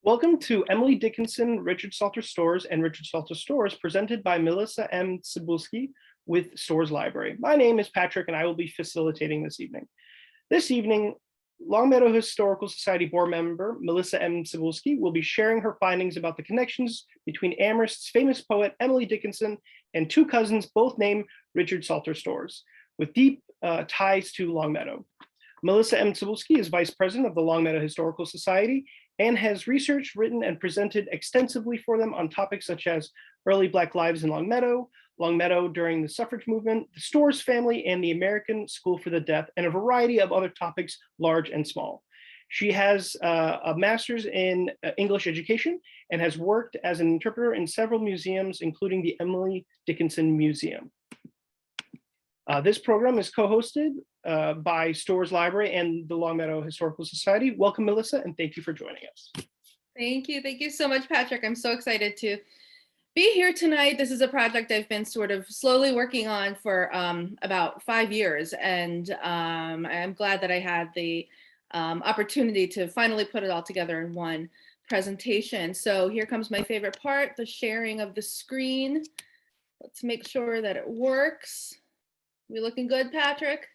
Welcome to Emily Dickinson, Richard Salter Storrs, and Richard Salter Storrs, presented by Melissa M. CYBULSKI with Storrs Library. My name is Patrick, and I will be facilitating this evening. This evening, Longmeadow Historical Society board member Melissa M. CYBULSKI will be sharing her findings about the connections between Amherst's famous poet Emily Dickinson and two cousins, both named Richard Salter Storrs, with deep ties to Longmeadow. Melissa M. CYBULSKI is vice president of the Longmeadow Historical Society and has researched, written, and presented extensively for them on topics such as early Black lives in Longmeadow, Longmeadow during the Suffrage Movement, the Storrs Family, and the American School for the Deaf, and a variety of other topics, large and small. She has a master's in English education and has worked as an interpreter in several museums, including the Emily Dickinson Museum. This program is co-hosted by Storrs Library and the Longmeadow Historical Society. Welcome, Melissa, and thank you for joining us. Thank you. Thank you so much, Patrick. I'm so excited to be here tonight. This is a project I've been sort of slowly working on for about 5 years, and I'm glad that I had the opportunity to finally put it all together in one presentation. So here comes my favorite part, the sharing of the screen. Let's make sure that it works. We looking good, Patrick?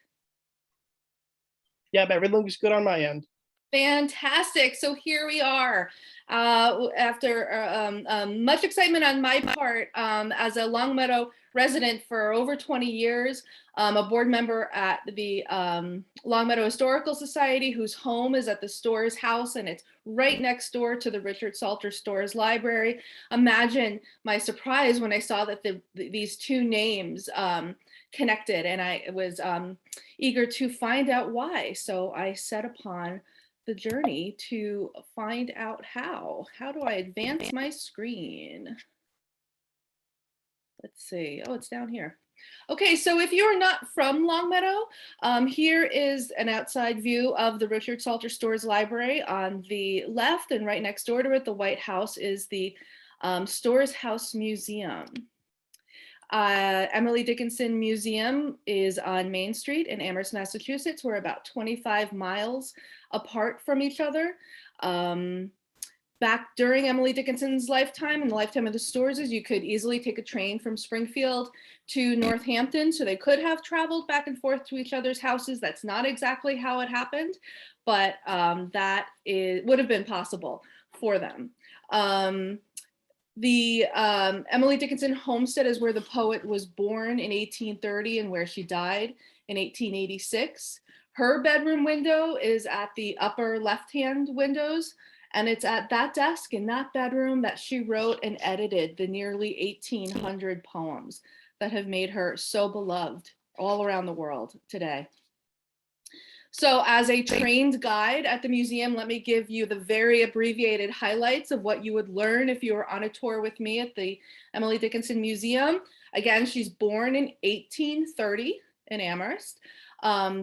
Yeah, everything looks good on my end. Fantastic. So here we are. After much excitement on my part as a Longmeadow resident for over 20 years, a board member at the Longmeadow Historical Society, whose home is at the Storrs house, and it's right next door to the Richard Salter Storrs Library. Imagine my surprise when I saw that these two names connected, and I was eager to find out why. So I set upon the journey to find out how. How do I advance my screen? Let's see. Oh, it's down here. Okay, so if you're not from Longmeadow, here is an outside view of the Richard Salter Storrs Library. On the left and right next door to it, the White House, is the Storrs House Museum. Emily Dickinson Museum is on Main Street in Amherst, Massachusetts. We're about 25 miles apart from each other. Back during Emily Dickinson's lifetime and the lifetime of the Storrses, you could easily take a train from Springfield to Northampton, so they could have traveled back and forth to each other's houses. That's not exactly how it happened, but would have been possible for them. The Emily Dickinson homestead is where the poet was born in 1830 and where she died in 1886. Her bedroom window is at the upper left-hand windows, and it's at that desk in that bedroom that she wrote and edited the nearly 1,800 poems that have made her so beloved all around the world today. So as a trained guide at the museum, let me give you the very abbreviated highlights of what you would learn if you were on a tour with me at the Emily Dickinson Museum. Again, she's born in 1830 in Amherst.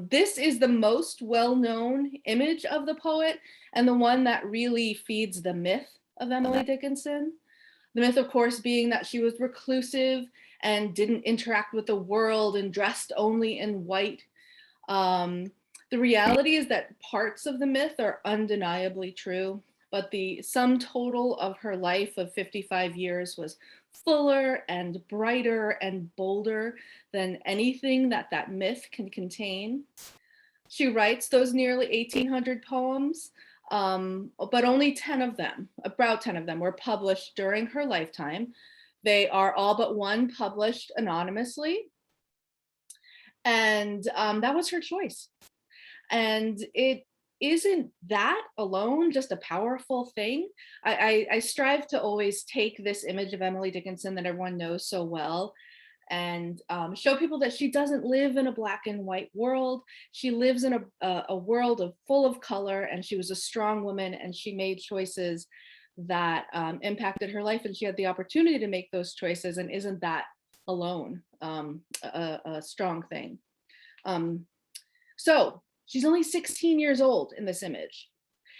This is the most well-known image of the poet and the one that really feeds the myth of Emily Dickinson. The myth, of course, being that she was reclusive and didn't interact with the world and dressed only in white. The reality is that parts of the myth are undeniably true, but the sum total of her life of 55 years was fuller and brighter and bolder than anything that myth can contain. She writes those nearly 1,800 poems, but only 10 of them, about 10 of them, were published during her lifetime. They are all but one published anonymously, and that was her choice. And it isn't that alone just a powerful thing. I strive to always take this image of Emily Dickinson that everyone knows so well and show people that she doesn't live in a black and white world. She lives in a world full of color, and she was a strong woman, and she made choices that impacted her life, and she had the opportunity to make those choices, and isn't that alone a strong thing. So she's only 16 years old in this image.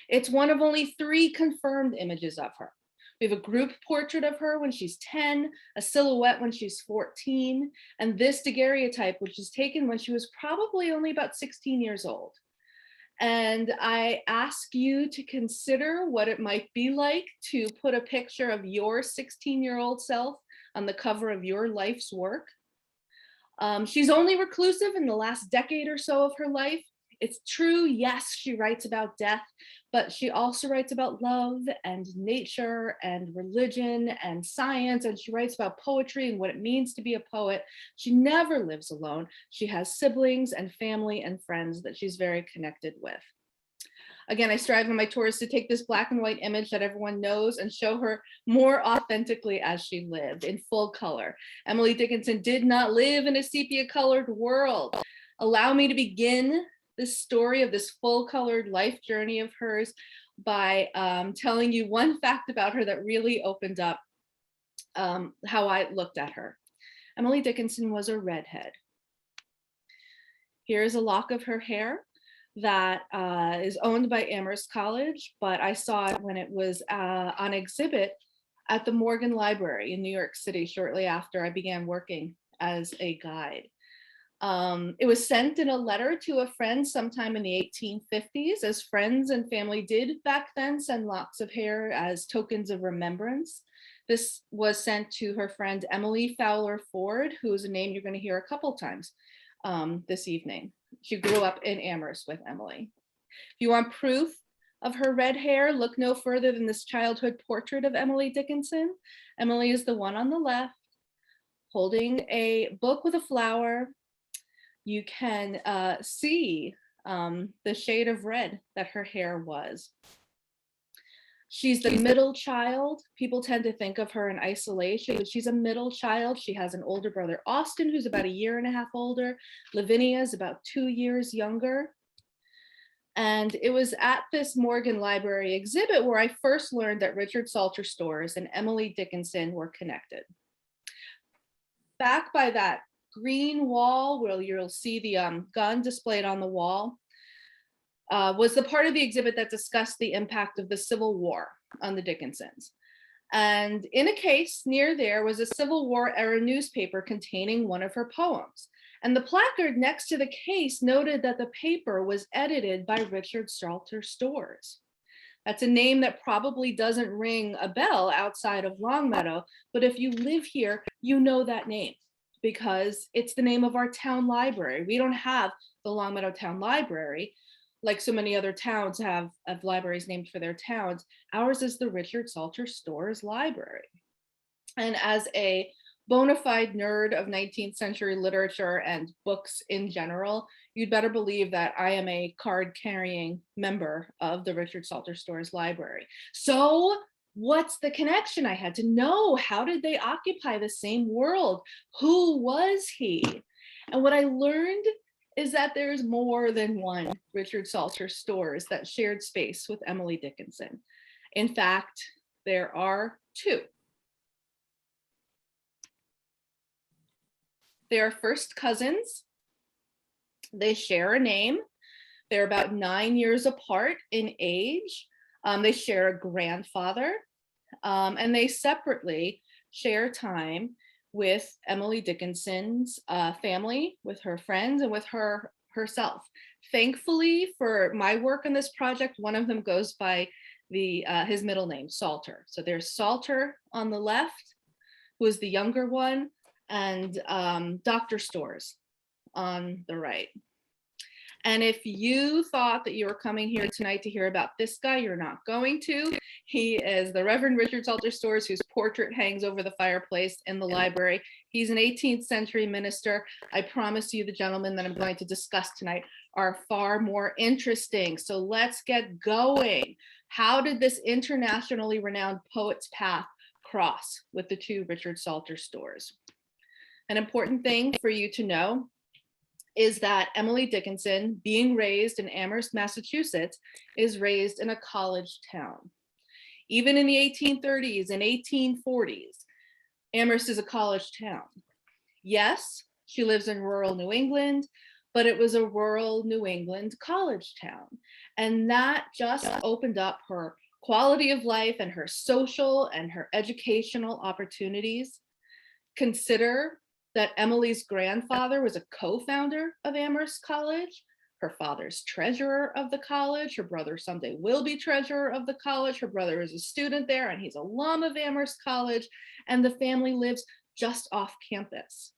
It's one of only 3 confirmed images of her. We have a group portrait of her when she's 10, a silhouette when she's 14, and this daguerreotype, which is taken when she was probably only about 16 years old. And I ask you to consider what it might be like to put a picture of your 16-year-old self on the cover of your life's work. She's only reclusive in the last decade or so of her life. It's true, yes, she writes about death, but she also writes about love and nature and religion and science, and she writes about poetry and what it means to be a poet. She never lives alone. She has siblings and family and friends that she's very connected with. Again, I strive on my tours to take this black and white image that everyone knows and show her more authentically as she lived in full color. Emily Dickinson did not live in a sepia colored world. Allow me to begin this story of this full colored life journey of hers by telling you one fact about her that really opened up how I looked at her. Emily Dickinson was a redhead. Here's a lock of her hair that is owned by Amherst College, but I saw it when it was on exhibit at the Morgan Library in New York City shortly after I began working as a guide. It was sent in a letter to a friend sometime in the 1850s, as friends and family did back then send locks of hair as tokens of remembrance. This was sent to her friend Emily Fowler Ford, who is a name you're going to hear a couple times this evening. She grew up in Amherst with Emily. If you want proof of her red hair, look no further than this childhood portrait of Emily Dickinson. Emily is the one on the left, holding a book with a flower. You can see the shade of red that her hair was. She's the middle child. People tend to think of her in isolation, but she's a middle child. She has an older brother, Austin, who's about 1.5 years older. Lavinia is about 2 years younger. And it was at this Morgan Library exhibit where I first learned that Richard Salter Storrs and Emily Dickinson were connected. Back by that green wall where you'll see the gun displayed on the wall, was the part of the exhibit that discussed the impact of the Civil War on the Dickinsons. And in a case near there was a Civil War era newspaper containing one of her poems. And the placard next to the case noted that the paper was edited by Richard Salter Storrs. That's a name that probably doesn't ring a bell outside of Longmeadow, but if you live here, you know that name because it's the name of our town library. We don't have the Longmeadow Town Library, like so many other towns have libraries named for their towns. Ours is the Richard Salter Storrs Library. And as a bona fide nerd of 19th century literature and books in general, you'd better believe that I am a card-carrying member of the Richard Salter Storrs Library. So what's the connection? I had to know, how did they occupy the same world? Who was he? And what I learned is that there's more than one Richard Salter Storrs that shared space with Emily Dickinson. In fact, there are two. They are first cousins. They share a name. They're about 9 years apart in age. They share a grandfather, and they separately share time with Emily Dickinson's family, with her friends, and with herself. Thankfully for my work on this project, one of them goes by his middle name, Salter. So there's Salter on the left, who is the younger one, and Dr. Storrs on the right. And if you thought that you were coming here tonight to hear about this guy, you're not going to. He is the Reverend Richard Salter Storrs, whose portrait hangs over the fireplace in the library. He's an 18th century minister. I promise you the gentlemen that I'm going to discuss tonight are far more interesting. So let's get going. How did this internationally renowned poet's path cross with the two Richard Salter Storrs? An important thing for you to know is that Emily Dickinson, being raised in Amherst, Massachusetts, is raised in a college town. Even in the 1830s and 1840s, Amherst is a college town. Yes, she lives in rural New England, but it was a rural New England college town. And that just opened up her quality of life and her social and her educational opportunities. Consider that Emily's grandfather was a co-founder of Amherst College. Her father's treasurer of the college. Her brother someday will be treasurer of the college. Her brother is a student there and he's alum of Amherst College. And the family lives just off campus.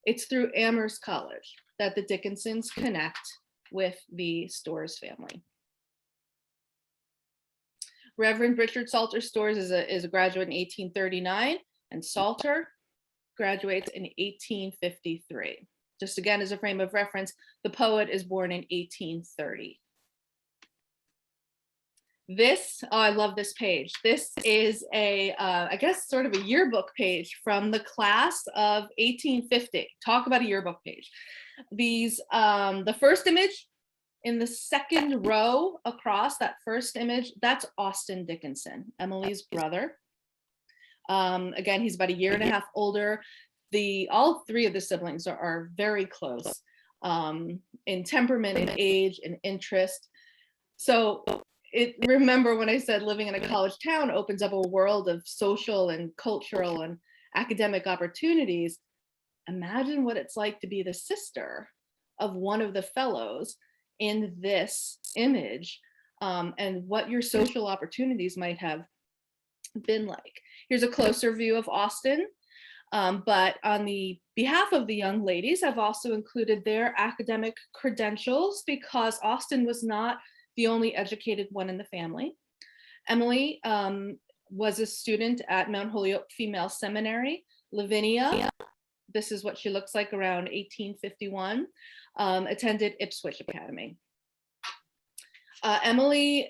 It's through Amherst College that the Dickinsons connect with the Storrs family. Reverend Richard Salter Storrs is a graduate in 1839, and Salter graduates in 1853. Just again, as a frame of reference, the poet is born in 1830. This, oh, I love this page. This is I guess sort of a yearbook page from the class of 1850. Talk about a yearbook page. These, the first image in the second row across, that first image, that's Austin Dickinson, Emily's brother. Again, he's about a year and a half older. All three of the siblings are very close in temperament and age and interest. So remember when I said living in a college town opens up a world of social and cultural and academic opportunities. Imagine what it's like to be the sister of one of the fellows in this image, and what your social opportunities might have been like. Here's a closer view of Austin. But on the behalf of the young ladies, I've also included their academic credentials because Austin was not the only educated one in the family. Emily was a student at Mount Holyoke Female Seminary. Lavinia, this is what she looks like around 1851, attended Ipswich Academy. Emily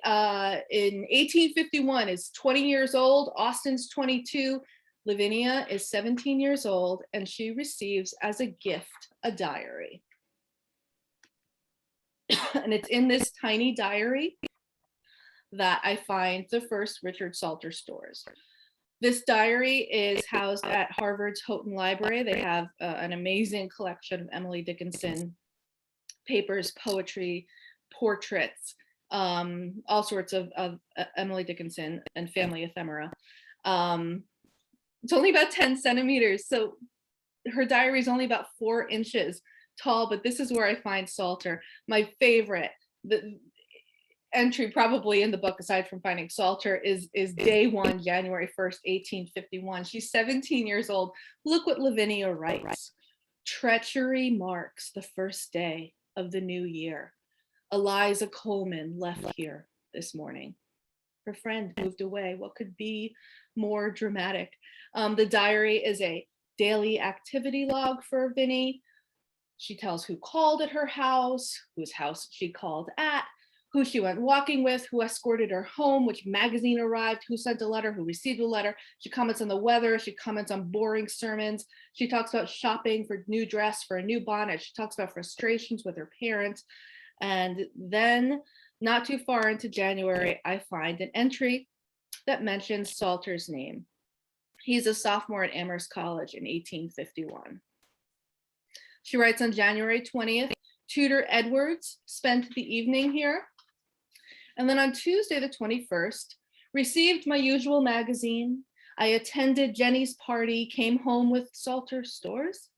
in 1851 is 20 years old, Austin's 22, Lavinia is 17 years old, and she receives as a gift a diary. And it's in this tiny diary that I find the first Richard Salter Storrs. This diary is housed at Harvard's Houghton Library. They have an amazing collection of Emily Dickinson papers, poetry, portraits, all sorts of Emily Dickinson and family ephemera. It's only about 10 centimeters, so her diary is only about 4 inches tall, but this is where I find Salter. My favorite, the entry probably in the book, aside from finding Salter, is day 1, January 1st, 1851. She's 17 years old. Look what Lavinia writes. Treachery marks the first day of the new year. Eliza Coleman left here this morning. Her friend moved away. What could be more dramatic? The diary is a daily activity log for Vinnie. She tells who called at her house, whose house she called at, who she went walking with, who escorted her home, which magazine arrived, who sent a letter, who received a letter. She comments on the weather. She comments on boring sermons. She talks about shopping for a new dress, for a new bonnet. She talks about frustrations with her parents. And then not too far into January, I find an entry that mentions Salter's name. He's a sophomore at Amherst College in 1851. She writes on January 20th, Tutor Edwards spent the evening here. And then on Tuesday, the 21st, received my usual magazine. I attended Jenny's party, came home with Salter Storrs,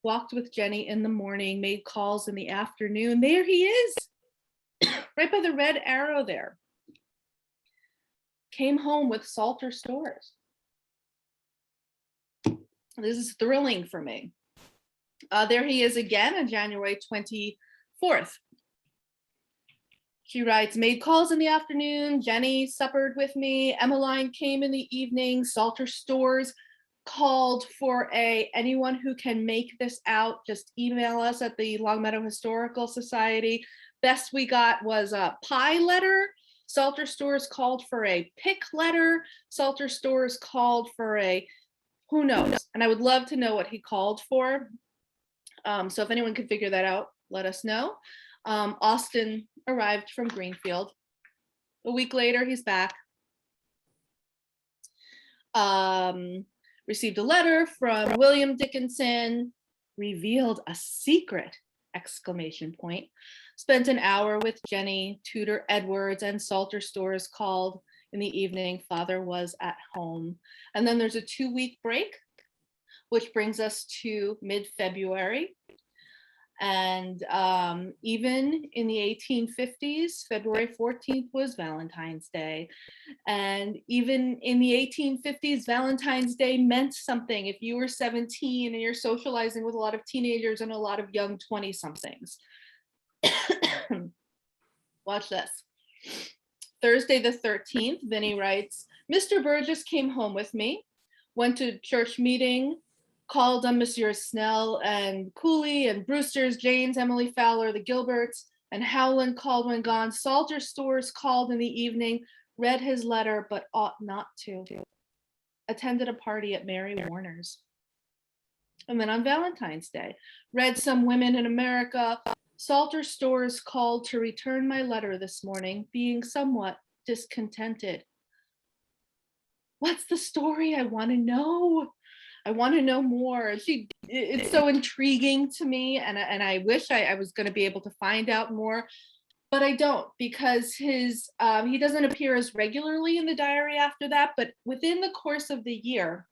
walked with Jenny in the morning, made calls in the afternoon. There he is, right by the red arrow there. Came home with Salter Storrs. This is thrilling for me. There he is again on January 24th. She writes, made calls in the afternoon, Jenny suppered with me, Emmeline came in the evening, Salter Storrs called for anyone who can make this out, just email us at the Longmeadow Historical Society. Best we got was a pie letter. Salter Storrs called for a pick letter. Salter Storrs called for who knows? And I would love to know what he called for. So if anyone can figure that out, let us know. Austin arrived from Greenfield. A week later, he's back. Received a letter from William Dickinson, revealed a secret, exclamation point. Spent an hour with Jenny, Tutor Edwards, and Salter Storrs called in the evening. Father was at home. And then there's a 2-week break, which brings us to mid-February. And even in the 1850s, February 14th was Valentine's Day. And even in the 1850s, Valentine's Day meant something. If you were 17 and you're socializing with a lot of teenagers and a lot of young 20-somethings. Watch this. Thursday the 13th, Vinnie writes, Mr. Burgess came home with me, went to church meeting, called on Messrs. Snell and Cooley and Brewster's, Janes, Emily Fowler, the Gilberts, and Howland called when gone. Salter Storrs called in the evening, read his letter, but ought not to. Attended a party at Mary Warner's. And then on Valentine's Day, read Some Women in America. Salter Storrs called to return my letter this morning, being somewhat discontented. What's the story? I want to know. I want to know more. It's so intriguing to me, and I wish I was going to be able to find out more, but I don't, because he doesn't appear as regularly in the diary after that. But within the course of the year,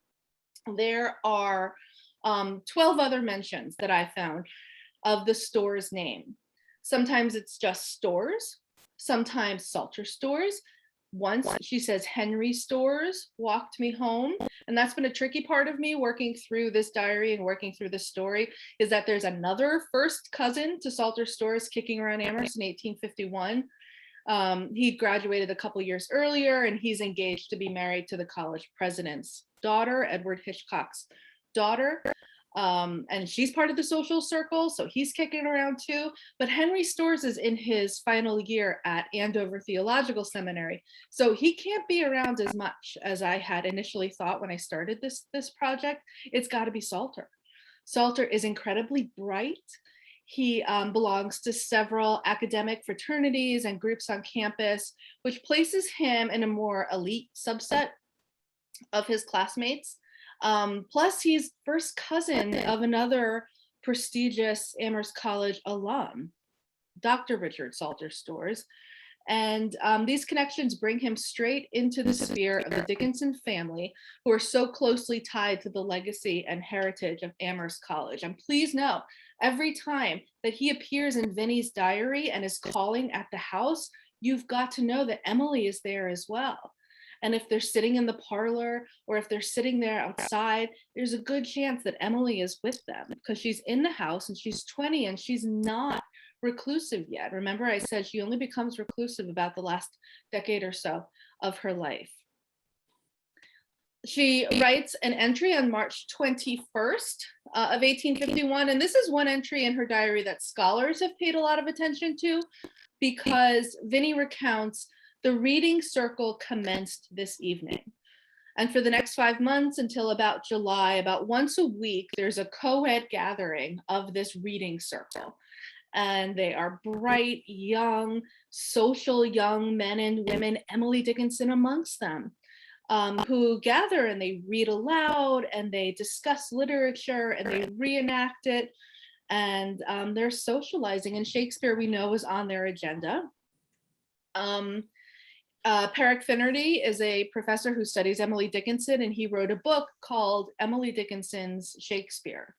there are 12 other mentions that I found of the Storrs name. Sometimes it's just Storrs, sometimes Salter Storrs. Once she says Henry Storrs walked me home. And that's been a tricky part of me working through this diary and working through this story, is that there's another first cousin to Salter Storrs kicking around Amherst in 1851. He graduated a couple years earlier, and he's engaged to be married to the college president's daughter, Edward Hitchcock's daughter. And she's part of the social circle, so he's kicking around too. But Henry Storrs is in his final year at Andover Theological Seminary, so he can't be around as much as I had initially thought when I started this project. It's got to be Salter. Salter is incredibly bright. He belongs to several academic fraternities and groups on campus, which places him in a more elite subset of his classmates. Plus, he's first cousin of another prestigious Amherst College alum, Dr. Richard Salter Storrs. And these connections bring him straight into the sphere of the Dickinson family, who are so closely tied to the legacy and heritage of Amherst College. And please know, every time that he appears in Vinnie's diary and is calling at the house, you've got to know that Emily is there as well. And if they're sitting in the parlor or if they're sitting there outside, there's a good chance that Emily is with them, because she's in the house and she's 20 and she's not reclusive yet. Remember, I said she only becomes reclusive about the last decade or so of her life. She writes an entry on March 21st of 1851. And this is one entry in her diary that scholars have paid a lot of attention to, because Vinnie recounts the reading circle commenced this evening. And for the next 5 months until about July, about once a week, there's a co-ed gathering of this reading circle. And they are bright, young, social young men and women, Emily Dickinson amongst them, who gather and they read aloud and they discuss literature and they reenact it. And they're socializing. And Shakespeare, we know, is on their agenda. Perrick Finnerty is a professor who studies Emily Dickinson, and he wrote a book called Emily Dickinson's Shakespeare.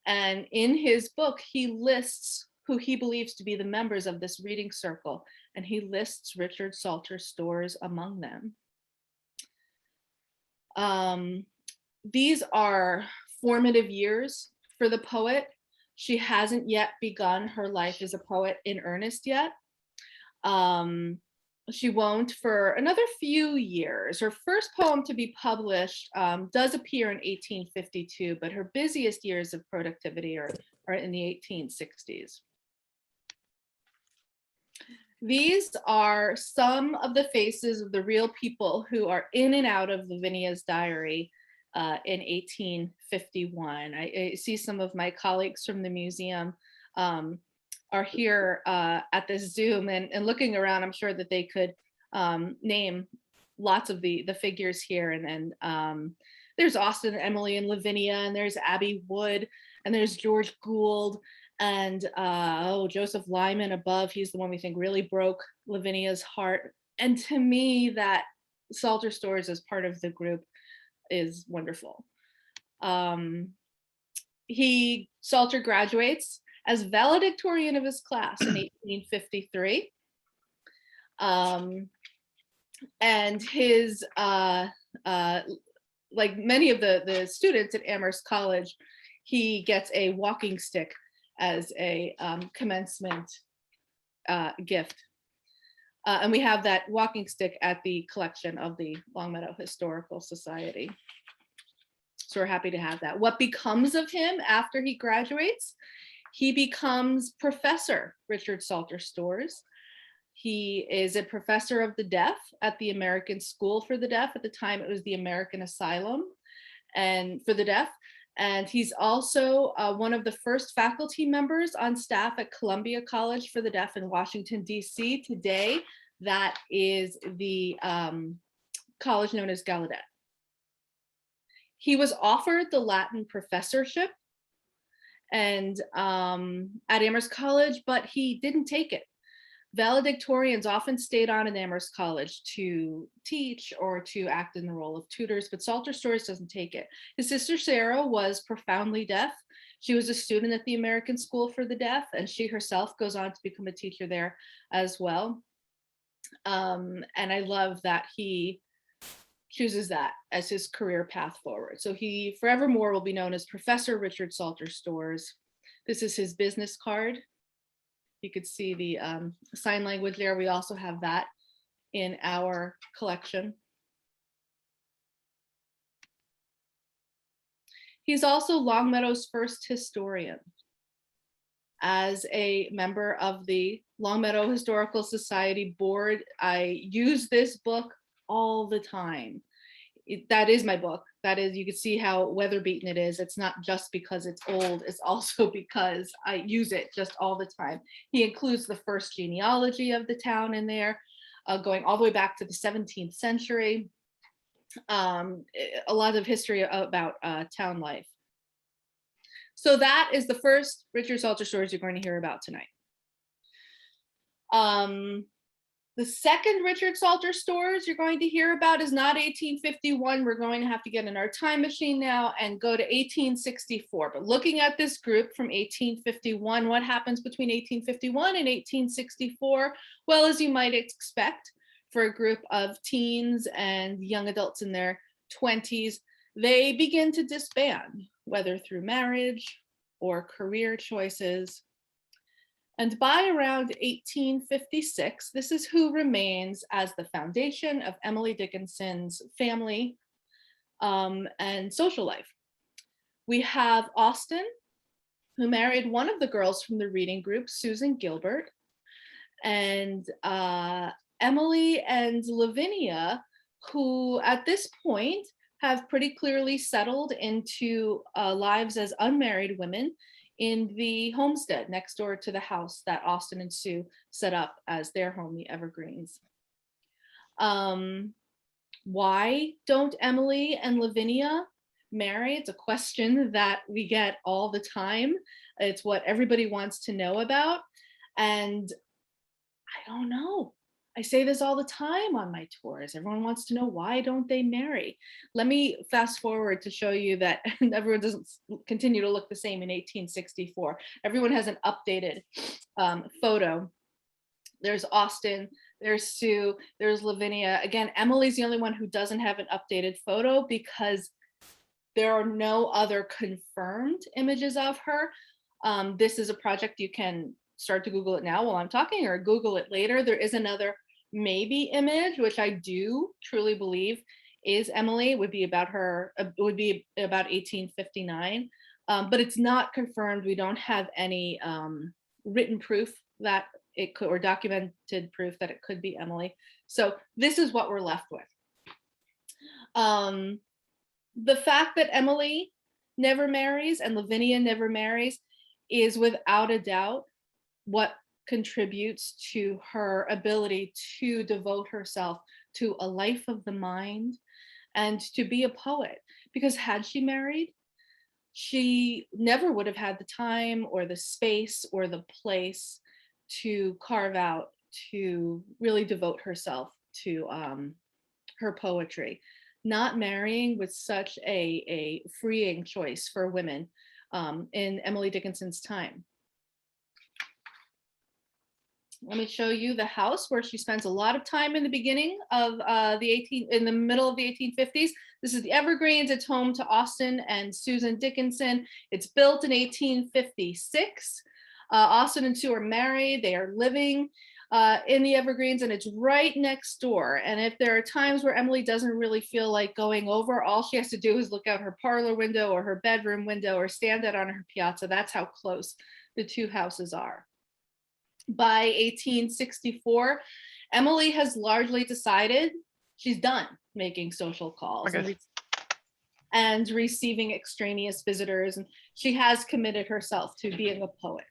And in his book, he lists who he believes to be the members of this reading circle, and he lists Richard Salter Storrs among them. These are formative years for the poet. She hasn't yet begun her life as a poet in earnest yet. She won't for another few years. Her first poem to be published does appear in 1852, but her busiest years of productivity are in the 1860s. These are some of the faces of the real people who are in and out of Lavinia's diary in 1851. I see some of my colleagues from the museum are here at this Zoom, and looking around, I'm sure that they could name lots of the figures here. And there's Austin, Emily, and Lavinia, and there's Abby Wood, and there's George Gould, and Joseph Lyman above. He's the one we think really broke Lavinia's heart. And to me, that Salter Storrs as part of the group is wonderful. Salter graduates, as valedictorian of his class in 1853. And his, like many of the students at Amherst College, he gets a walking stick as a commencement gift. And we have that walking stick at the collection of the Longmeadow Historical Society. So we're happy to have that. What becomes of him after he graduates? He becomes Professor Richard Salter Storrs. He is a professor of the deaf at the American School for the Deaf. At the time, it was the American Asylum and for the Deaf. And he's also one of the first faculty members on staff at Columbia College for the Deaf in Washington, D.C. Today, that is the college known as Gallaudet. He was offered the Latin professorship and at Amherst College, but he didn't take it. Valedictorians often stayed on at Amherst College to teach or to act in the role of tutors, but Salter Storrs doesn't take it. His sister Sarah was profoundly deaf. She was a student at the American School for the Deaf, and she herself goes on to become a teacher there as well. And I love that he chooses that as his career path forward. So he forevermore will be known as Professor Richard Salter Storrs. This is his business card. You could see the sign language there. We also have that in our collection. He's also Longmeadow's first historian. As a member of the Longmeadow Historical Society board, I use this book all the time. That is my book. That is, you can see how weather-beaten it is. It's not just because it's old, it's also because I use it just all the time. He includes the first genealogy of the town in there, going all the way back to the 17th century. A lot of history about town life. So that is the first Richard Salter Storrs you're going to hear about tonight. The second Richard Salter Storrs you're going to hear about is not 1851. We're going to have to get in our time machine now and go to 1864. But looking at this group from 1851, what happens between 1851 and 1864? Well, as you might expect for a group of teens and young adults in their 20s, they begin to disband, whether through marriage or career choices. And by around 1856, this is who remains as the foundation of Emily Dickinson's family and social life. We have Austin, who married one of the girls from the reading group, Susan Gilbert, and Emily and Lavinia, who at this point have pretty clearly settled into lives as unmarried women in the homestead next door to the house that Austin and Sue set up as their home, the Evergreens. Why don't Emily and Lavinia marry? It's a question that we get all the time. It's what everybody wants to know about. And I don't know. I say this all the time on my tours. Everyone wants to know, why don't they marry? Let me fast forward to show you that everyone doesn't continue to look the same in 1864. Everyone has an updated photo. There's Austin, there's Sue, there's Lavinia. Again, Emily's the only one who doesn't have an updated photo because there are no other confirmed images of her. This is a project you can start to Google it now while I'm talking, or Google it later. There is another maybe image, which I do truly believe is Emily. It would be about her, it would be about 1859, but it's not confirmed. We don't have any written proof that it could, or documented proof that it could be Emily. So this is what we're left with. The fact that Emily never marries and Lavinia never marries is without a doubt what contributes to her ability to devote herself to a life of the mind and to be a poet. Because had she married, she never would have had the time or the space or the place to carve out to really devote herself to her poetry. Not marrying was such a freeing choice for women in Emily Dickinson's time. Let me show you the house where she spends a lot of time in the beginning of in the middle of the 1850s. This is the Evergreens. It's home to Austin and Susan Dickinson. It's built in 1856. Austin and Sue are married. They are living in the Evergreens, and it's right next door. And if there are times where Emily doesn't really feel like going over, all she has to do is look out her parlor window or her bedroom window or stand out on her piazza. That's how close the two houses are. By 1864, Emily has largely decided she's done making social calls and receiving extraneous visitors, and she has committed herself to being a poet.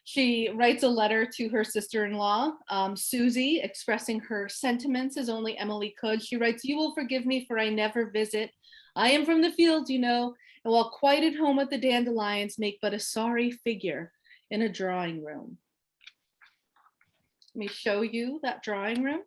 She writes a letter to her sister-in-law, Susie, expressing her sentiments as only Emily could. She writes, "You will forgive me, for I never visit. I am from the fields, you know, and while quite at home at the dandelions, make but a sorry figure in a drawing room." Let me show you that drawing room.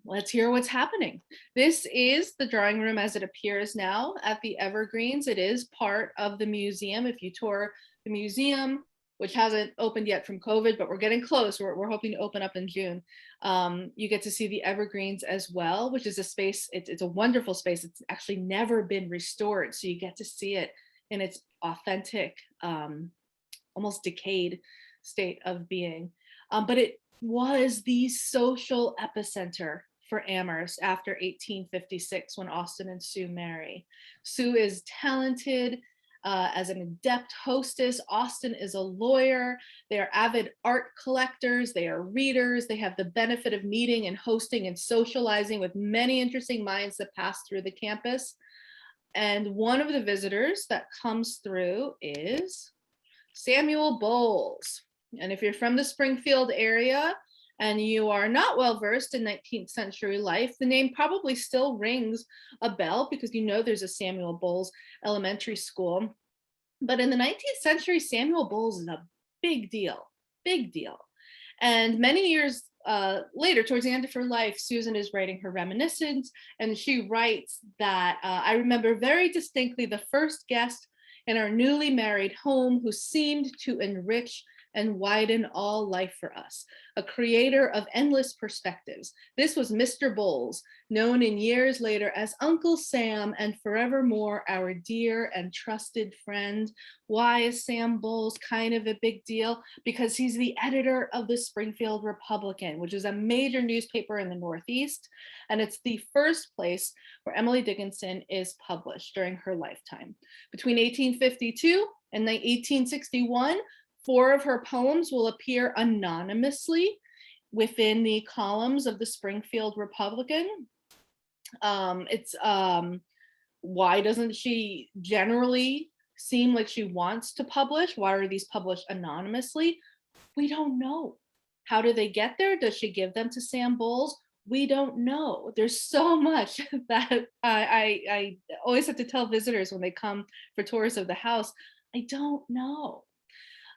Let's hear what's happening. This is the drawing room as it appears now at the Evergreens. It is part of the museum. If you tour the museum, which hasn't opened yet from COVID, but we're getting close. We're hoping to open up in June. You get to see the Evergreens as well, which is a space, it's a wonderful space. It's actually never been restored. So you get to see it in its authentic, almost decayed state of being. But it was the social epicenter for Amherst after 1856 when Austin and Sue marry. Sue is talented as an adept hostess. Austin is a lawyer. They are avid art collectors. They are readers. They have the benefit of meeting and hosting and socializing with many interesting minds that pass through the campus. And one of the visitors that comes through is Samuel Bowles. And if you're from the Springfield area and you are not well versed in 19th century life, the name probably still rings a bell because you know there's a Samuel Bowles Elementary School. But in the 19th century, Samuel Bowles is a big deal, big deal. And many years later, towards the end of her life, Susan is writing her reminiscence, and she writes that, "I remember very distinctly the first guest in our newly married home who seemed to enrich and widen all life for us, a creator of endless perspectives. This was Mr. Bowles, known in years later as Uncle Sam, and forevermore our dear and trusted friend." Why is Sam Bowles kind of a big deal? Because he's the editor of the Springfield Republican, which is a major newspaper in the Northeast, and it's the first place where Emily Dickinson is published during her lifetime. Between 1852 and 1861, 4 of her poems will appear anonymously within the columns of the Springfield Republican. Why doesn't she generally seem like she wants to publish? Why are these published anonymously? We don't know. How do they get there? Does she give them to Sam Bowles? We don't know. There's so much that I always have to tell visitors when they come for tours of the house, I don't know.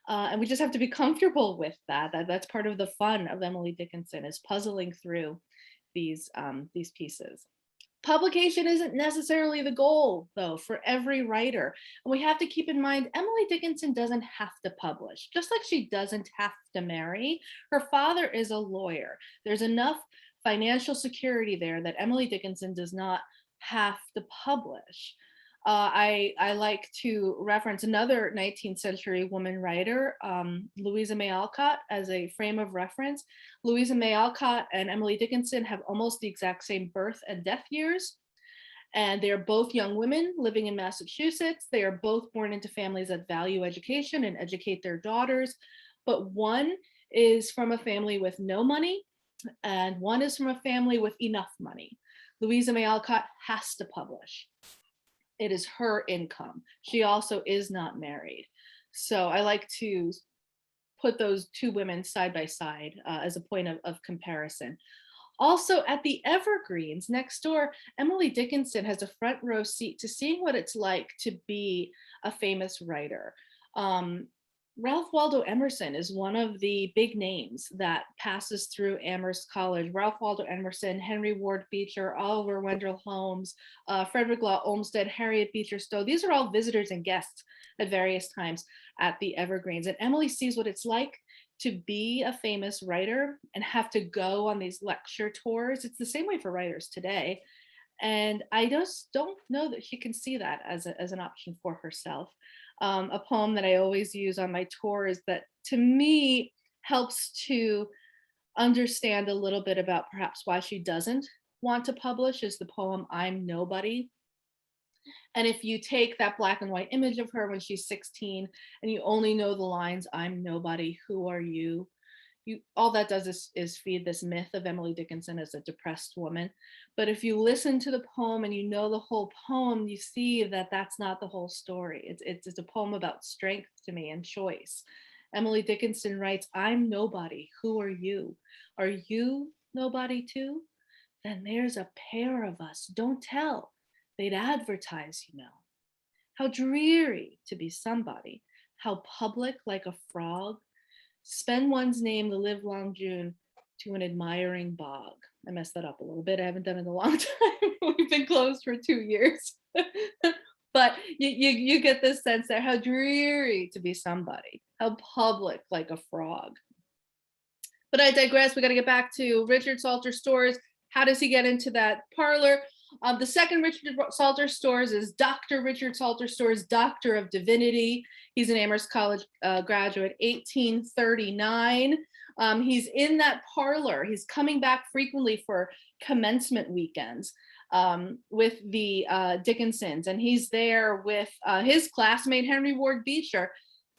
And we just have to be comfortable with that. That's part of the fun of Emily Dickinson, is puzzling through these pieces. Publication isn't necessarily the goal, though, for every writer. And we have to keep in mind, Emily Dickinson doesn't have to publish, just like she doesn't have to marry. Her father is a lawyer. There's enough financial security there that Emily Dickinson does not have to publish. I like to reference another 19th century woman writer, Louisa May Alcott, as a frame of reference. Louisa May Alcott and Emily Dickinson have almost the exact same birth and death years. And they are both young women living in Massachusetts. They are both born into families that value education and educate their daughters. But one is from a family with no money, and one is from a family with enough money. Louisa May Alcott has to publish. It is her income. She also is not married. So I like to put those two women side by side as a point of comparison. Also at the Evergreens next door, Emily Dickinson has a front row seat to seeing what it's like to be a famous writer. Ralph Waldo Emerson is one of the big names that passes through Amherst College. Ralph Waldo Emerson, Henry Ward Beecher, Oliver Wendell Holmes, Frederick Law Olmsted, Harriet Beecher Stowe. These are all visitors and guests at various times at the Evergreens. And Emily sees what it's like to be a famous writer and have to go on these lecture tours. It's the same way for writers today. And I just don't know that she can see that as an option for herself. A poem that I always use on my tours that to me helps to understand a little bit about perhaps why she doesn't want to publish is the poem I'm Nobody. And if you take that black and white image of her when she's 16 and you only know the lines, I'm nobody, who are you? All that does is feed this myth of Emily Dickinson as a depressed woman. But if you listen to the poem and you know the whole poem, you see that that's not the whole story. It's a poem about strength to me and choice. Emily Dickinson writes, I'm nobody, who are you? Are you nobody too? Then there's a pair of us, don't tell. They'd advertise, you know. How dreary to be somebody, how public like a frog. Spend one's name the livelong June to an admiring bog. I messed that up a little bit. I haven't done it in a long time. We've been closed for 2 years. But you get this sense there, how dreary to be somebody, how public like a frog. But I digress. We got to get back to Richard Salter Storrs. How does he get into that parlor? The second Richard Salter Storrs is Dr. Richard Salter Storrs, Doctor of Divinity. He's an Amherst College graduate, 1839. He's in that parlor. He's coming back frequently for commencement weekends with the Dickinsons, and he's there with his classmate, Henry Ward Beecher.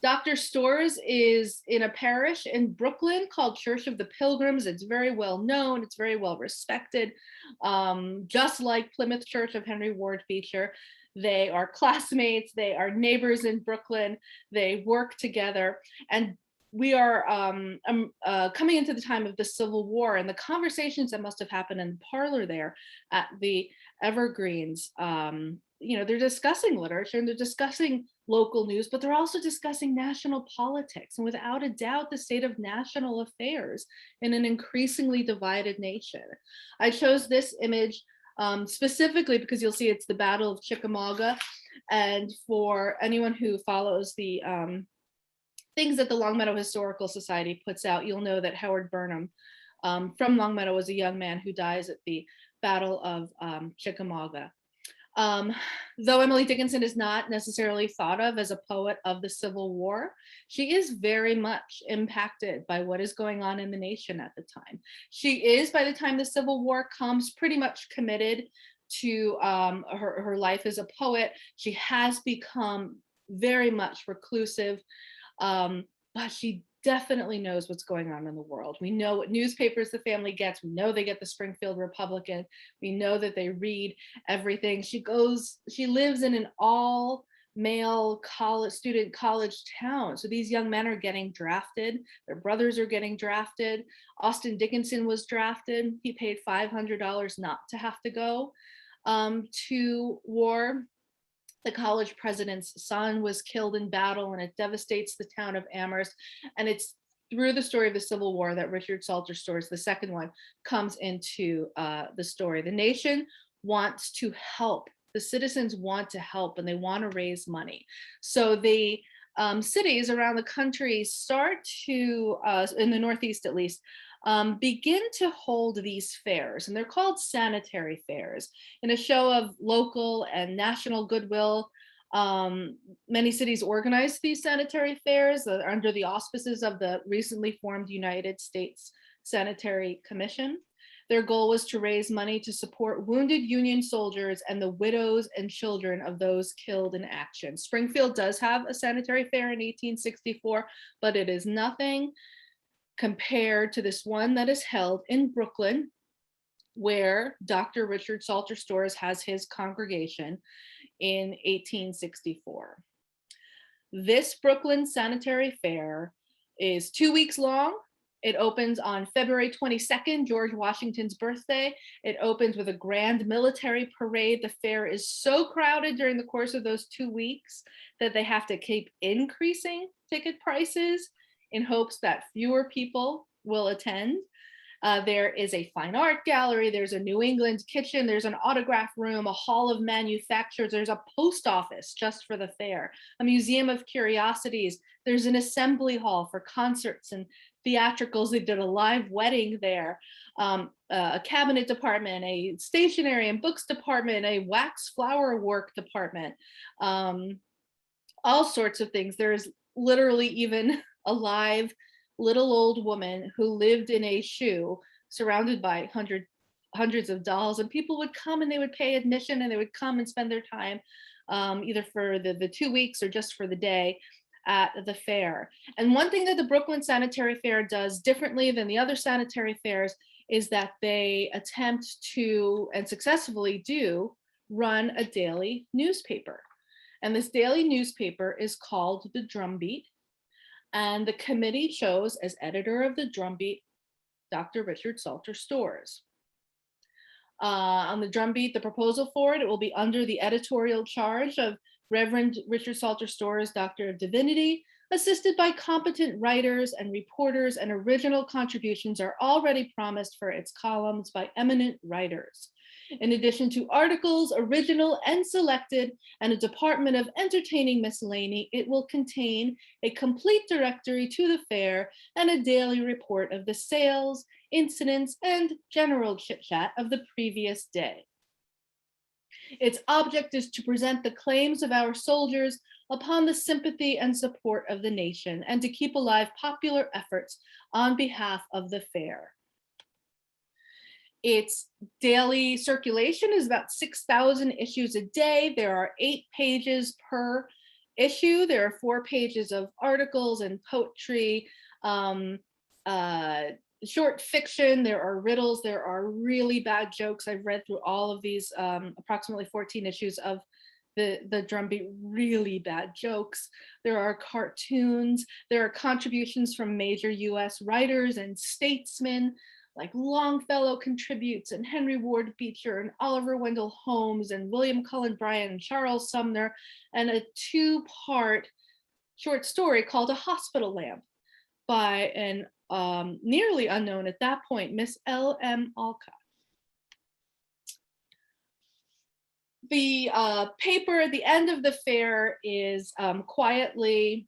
Dr. Storrs is in a parish in Brooklyn called Church of the Pilgrims. It's very well known. It's very well respected. Just like Plymouth Church of Henry Ward Beecher, they are classmates. They are neighbors in Brooklyn. They work together. And we are coming into the time of the Civil War, and the conversations that must have happened in the parlor there at the Evergreens, they're discussing literature and they're discussing local news, but they're also discussing national politics and without a doubt the state of national affairs in an increasingly divided nation. I chose this image specifically because you'll see it's the Battle of Chickamauga, and for anyone who follows the things that the Longmeadow Historical Society puts out, you'll know that Howard Burnham from Longmeadow was a young man who dies at the Battle of Chickamauga. Though Emily Dickinson is not necessarily thought of as a poet of the Civil War, she is very much impacted by what is going on in the nation at the time. She is, by the time the Civil War comes, pretty much committed to her life as a poet. She has become very much reclusive, but she definitely knows what's going on in the world. We know what newspapers the family gets. We know they get the Springfield Republican. We know that they read everything. She lives in an all male student college town. So these young men are getting drafted. Their brothers are getting drafted. Austin Dickinson was drafted. He paid $500 not to have to go to war. The college president's son was killed in battle, and it devastates the town of Amherst. And it's through the story of the Civil War that Richard Salter Storrs, the second one, comes into the story. The nation wants to help. The citizens want to help, and they want to raise money. So the cities around the country start to, in the Northeast at least, begin to hold these fairs, and they're called sanitary fairs. In a show of local and national goodwill, many cities organize these sanitary fairs under the auspices of the recently formed United States Sanitary Commission. Their goal was to raise money to support wounded Union soldiers and the widows and children of those killed in action. Springfield does have a sanitary fair in 1864, but it is nothing compared to this one that is held in Brooklyn, where Dr. Richard Salter Storrs has his congregation in 1864. This Brooklyn Sanitary Fair is 2 weeks long. It opens on February 22nd, George Washington's birthday. It opens with a grand military parade. The fair is so crowded during the course of those 2 weeks that they have to keep increasing ticket prices in hopes that fewer people will attend. There is a fine art gallery, there's a New England kitchen, there's an autograph room, a hall of manufacturers, there's a post office just for the fair, a museum of curiosities, there's an assembly hall for concerts and theatricals. They did a live wedding there, a cabinet department, a stationery and books department, a wax flower work department, all sorts of things. There's literally even a live little old woman who lived in a shoe surrounded by hundreds of dolls, and people would come and they would pay admission and they would come and spend their time either for the 2 weeks or just for the day at the fair. And one thing that the Brooklyn Sanitary Fair does differently than the other sanitary fairs is that they attempt to, and successfully do, run a daily newspaper. And this daily newspaper is called the Drumbeat. And the committee chose as editor of the Drumbeat Dr. Richard Salter Storrs. On the Drumbeat, the proposal for it will be under the editorial charge of Reverend Richard Salter Storrs, Doctor of Divinity, assisted by competent writers and reporters, and original contributions are already promised for its columns by eminent writers. In addition to articles, original and selected, and a department of entertaining miscellany, it will contain a complete directory to the fair and a daily report of the sales, incidents, and general chit-chat of the previous day. Its object is to present the claims of our soldiers upon the sympathy and support of the nation, and to keep alive popular efforts on behalf of the fair. Its daily circulation is about 6,000 issues a day. There are 8 pages per issue. There are 4 pages of articles and poetry, short fiction, there are riddles, there are really bad jokes. I've read through all of these approximately 14 issues of the Drumbeat, really bad jokes. There are cartoons, there are contributions from major US writers and statesmen, like Longfellow contributes, and Henry Ward Beecher, and Oliver Wendell Holmes, and William Cullen Bryant, and Charles Sumner, and a 2-part short story called A Hospital Lamp by an nearly unknown at that point, Miss L.M. Alcott. The paper at the end of the fair is quietly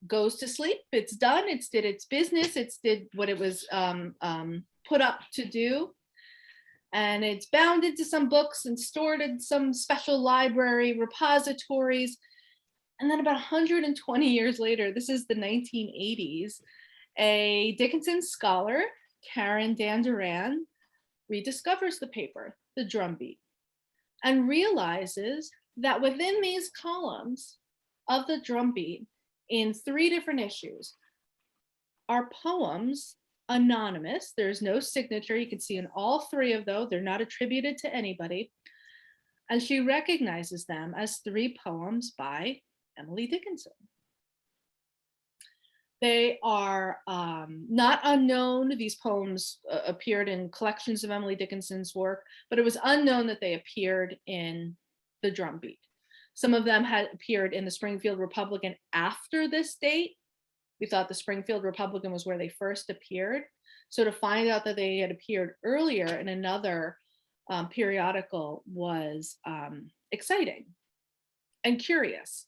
goes to sleep. It's done, it's did its business, it's did what it was put up to do. And it's bound into some books and stored in some special library repositories. And then about 120 years later, this is the 1980s, a Dickinson scholar, Karen Danduran, rediscovers the paper, the Drumbeat, and realizes that within these columns of the Drumbeat, in 3 different issues, are poems anonymous. There's no signature. You can see in all 3 of those, they're not attributed to anybody. And she recognizes them as 3 poems by Emily Dickinson. They are not unknown. These poems appeared in collections of Emily Dickinson's work, but it was unknown that they appeared in the Drumbeat. Some of them had appeared in the Springfield Republican after this date. We thought the Springfield Republican was where they first appeared. So to find out that they had appeared earlier in another periodical was exciting and curious.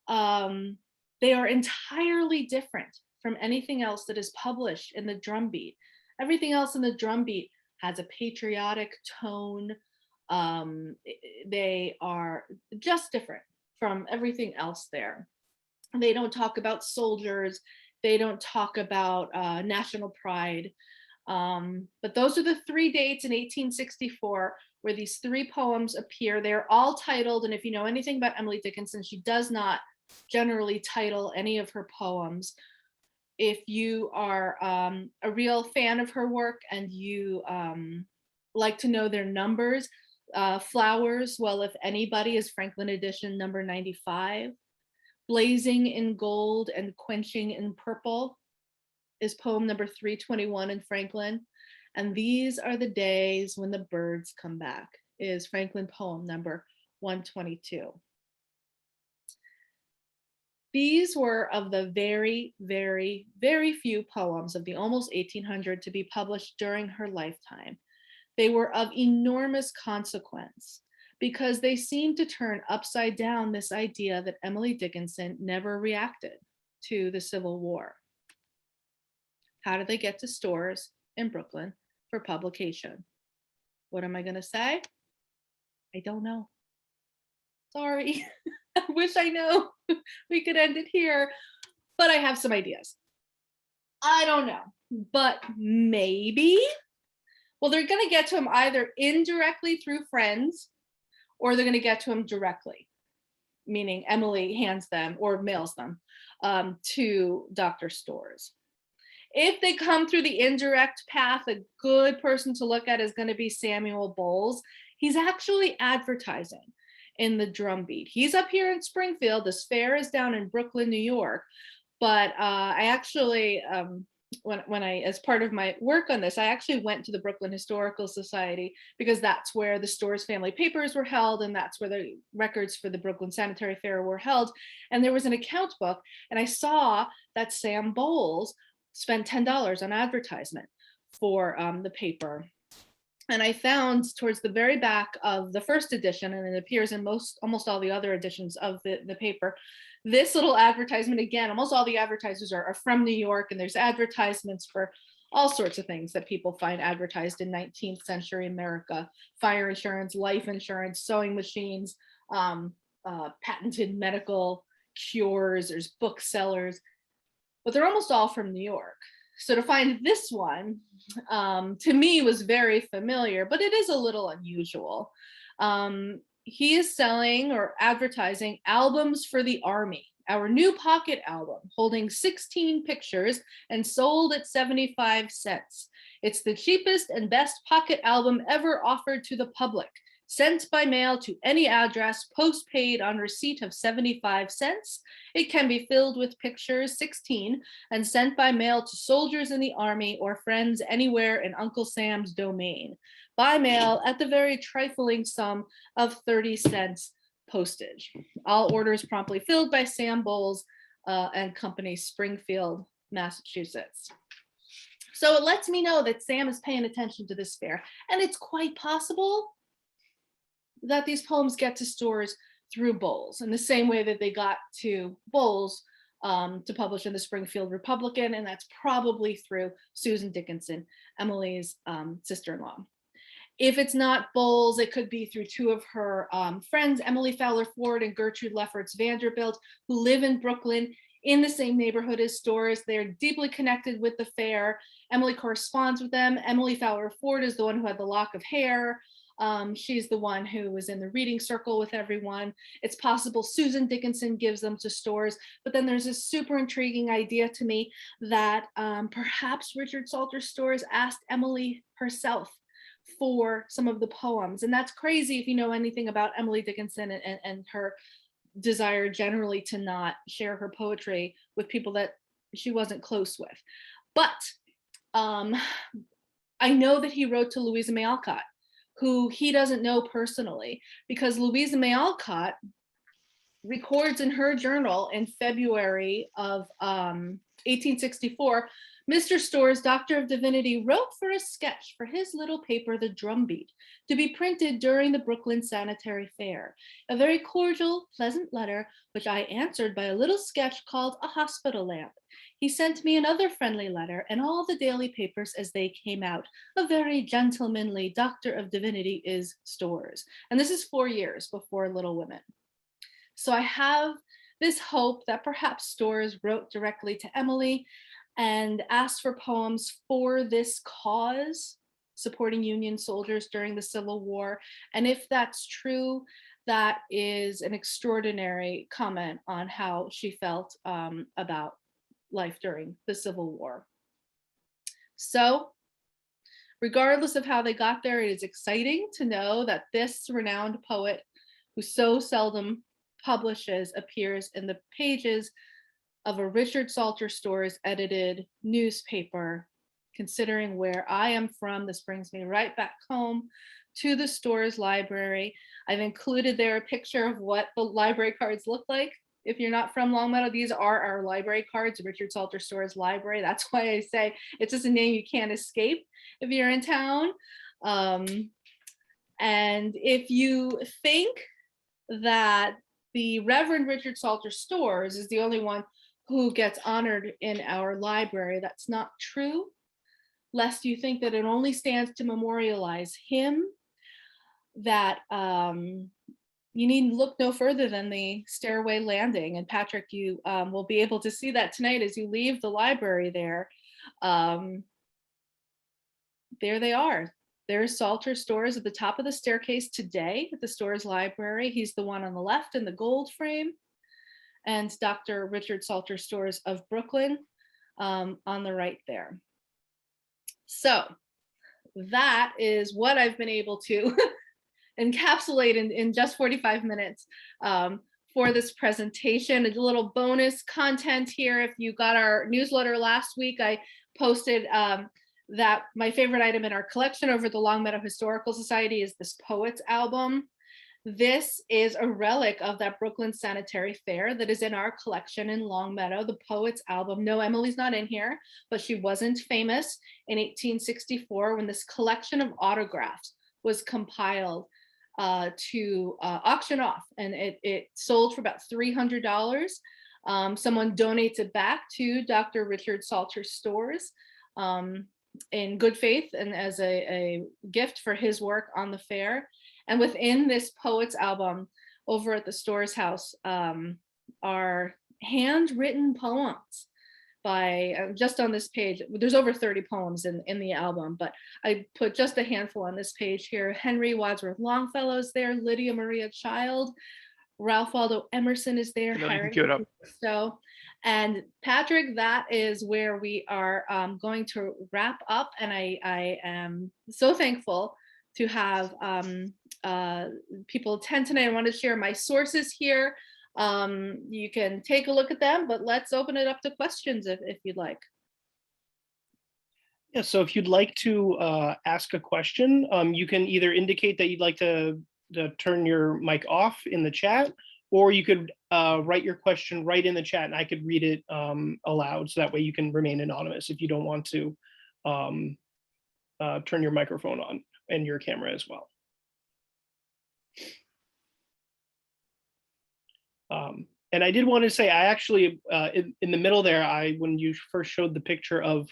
They are entirely different from anything else that is published in the Drumbeat. Everything else in the Drumbeat has a patriotic tone. They are just different from everything else there. They don't talk about soldiers. They don't talk about national pride. But those are the 3 dates in 1864 where these 3 poems appear. They're all titled, and if you know anything about Emily Dickinson, she does not generally title any of her poems. If you are a real fan of her work and you like to know their numbers, Flowers, well, if anybody, is Franklin edition number 95. Blazing in Gold and Quenching in Purple is poem number 321 in Franklin. And These Are the Days When the Birds Come Back is Franklin poem number 122. These were of the very, very, very few poems of the almost 1800 to be published during her lifetime. They were of enormous consequence because they seemed to turn upside down this idea that Emily Dickinson never reacted to the Civil War. How did they get to Storrs in Brooklyn for publication? What am I going to say? I don't know. Sorry. I wish I know. We could end it here, but I have some ideas. I don't know, but maybe. Well, they're going to get to him either indirectly through friends, or they're going to get to him directly, meaning Emily hands them or mails them to Dr. Storrs. If they come through the indirect path, a good person to look at is going to be Samuel Bowles. He's actually advertising in the Drumbeat. He's up here in Springfield. This fair is down in Brooklyn, New York. But I actually, when I, as part of my work on this, I actually went to the Brooklyn Historical Society because that's where the Storrs Family papers were held, and that's where the records for the Brooklyn Sanitary Fair were held. And there was an account book, and I saw that Sam Bowles spent $10 on advertisement for the paper. And I found towards the very back of the first edition, and it appears in almost all the other editions of the paper, this little advertisement. Again, almost all the advertisers are from New York, and there's advertisements for all sorts of things that people find advertised in 19th century America: fire insurance, life insurance, sewing machines, patented medical cures, there's booksellers, but they're almost all from New York. So to find this one, to me, was very familiar, but it is a little unusual. He is selling or advertising albums for the Army, our new pocket album, holding 16 pictures and sold at 75 cents. It's the cheapest and best pocket album ever offered to the public. Sent by mail to any address, postpaid on receipt of 75 cents. It can be filled with pictures, 16, and sent by mail to soldiers in the Army or friends anywhere in Uncle Sam's domain. By mail at the very trifling sum of 30 cents postage. All orders promptly filled by Sam Bowles and Company, Springfield, Massachusetts. So it lets me know that Sam is paying attention to this fair, and it's quite possible that these poems get to Storrs through Bowles, in the same way that they got to Bowles to publish in the Springfield Republican, and that's probably through Susan Dickinson, Emily's sister-in-law. If it's not Bowles, it could be through two of her friends, Emily Fowler Ford and Gertrude Lefferts Vanderbilt, who live in Brooklyn in the same neighborhood as Storrs. They're deeply connected with the fair. Emily corresponds with them. Emily Fowler Ford is the one who had the lock of hair. She's the one who was in the reading circle with everyone. It's possible Susan Dickinson gives them to Storrs, but then there's this super intriguing idea to me that perhaps Richard Salter Storrs asked Emily herself for some of the poems. And that's crazy if you know anything about Emily Dickinson and her desire generally to not share her poetry with people that she wasn't close with. But I know that he wrote to Louisa May Alcott, who he doesn't know personally, because Louisa May Alcott records in her journal in February of 1864, Mr. Storrs, Doctor of Divinity, wrote for a sketch for his little paper, The Drumbeat, to be printed during the Brooklyn Sanitary Fair. A very cordial, pleasant letter, which I answered by a little sketch called A Hospital Lamp. He sent me another friendly letter and all the daily papers as they came out. A very gentlemanly Doctor of Divinity is Storrs. And this is 4 years before Little Women. So I have this hope that perhaps Storrs wrote directly to Emily and asked for poems for this cause, supporting Union soldiers during the Civil War. And if that's true, that is an extraordinary comment on how she felt about life during the Civil War. So, regardless of how they got there, it is exciting to know that this renowned poet, who so seldom publishes, appears in the pages of a Richard Salter Storrs edited newspaper. Considering where I am from, this brings me right back home to the Storrs Library. I've included there a picture of what the library cards look like. If you're not from Longmeadow, these are our library cards, Richard Salter Storrs Library. That's why I say it's just a name you can't escape if you're in town. And if you think that the Reverend Richard Salter Storrs is the only one who gets honored in our library. That's not true, lest you think that it only stands to memorialize him, that you need look no further than the stairway landing. And Patrick, you will be able to see that tonight as you leave the library there. There they are. There's Salter Storrs at the top of the staircase today at the Storrs Library. He's the one on the left in the gold frame. And Dr. Richard Salter Storrs of Brooklyn on the right there. So that is what I've been able to encapsulate in just 45 minutes for this presentation. A little bonus content here. If you got our newsletter last week, I posted that my favorite item in our collection over the Longmeadow Historical Society is this Poets album. This is a relic of that Brooklyn Sanitary Fair that is in our collection in Longmeadow, the Poets album. No, Emily's not in here, but she wasn't famous in 1864 when this collection of autographs was compiled to auction off, and it sold for about $300. Someone donates it back to Dr. Richard Salter Storrs in good faith and as a gift for his work on the fair. And within this Poets album over at the Storrs house are handwritten poems by, just on this page, there's over 30 poems in the album, but I put just a handful on this page here. Henry Wadsworth Longfellow's there, Lydia Maria Child, Ralph Waldo Emerson is there, Harry Stowe. And Patrick, that is where we are going to wrap up. And I am so thankful to have people attend tonight. I want to share my sources here. You can take a look at them, but let's open it up to questions if you'd like. Yeah, so if you'd like to ask a question, you can either indicate that you'd like to turn your mic off in the chat, or you could write your question right in the chat and I could read it aloud, so that way you can remain anonymous if you don't want to turn your microphone on and your camera as well. And I did want to say, I actually, in the middle there, when you first showed the picture of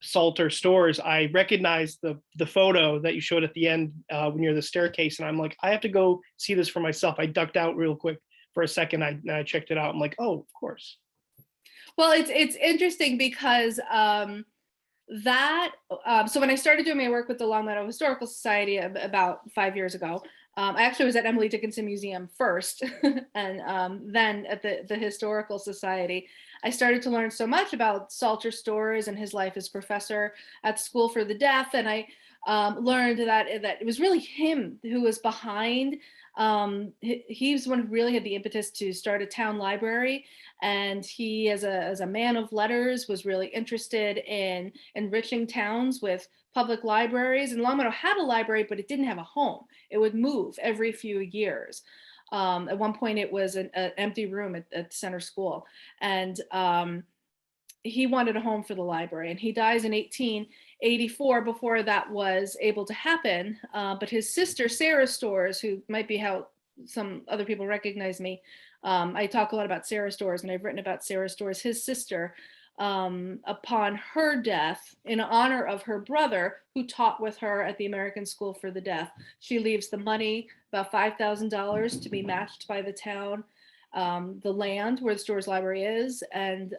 Salter Storrs, I recognized the photo that you showed at the end when you're the staircase, and I'm like, I have to go see this for myself. I ducked out real quick for a second. I checked it out. I'm like, oh, of course. Well, it's interesting because so when I started doing my work with the Longmeadow Historical Society about 5 years ago, I actually was at Emily Dickinson Museum first, and then at the Historical Society. I started to learn so much about Salter Storrs and his life as professor at the School for the Deaf, and I learned that it was really him who was behind. He's the one who really had the impetus to start a town library, and he, as a man of letters, was really interested in enriching towns with public libraries. And Longmeadow had a library, but it didn't have a home. It would move every few years. At one point, it was an empty room at Center School, and he wanted a home for the library. And he dies in 1884 before that was able to happen. But his sister, Sarah Storrs, who might be how some other people recognize me, I talk a lot about Sarah Storrs, and I've written about Sarah Storrs, his sister. Upon her death, in honor of her brother who taught with her at the American School for the Deaf, she leaves the money, about $5,000, to be matched by the town, the land where the Storrs Library is, and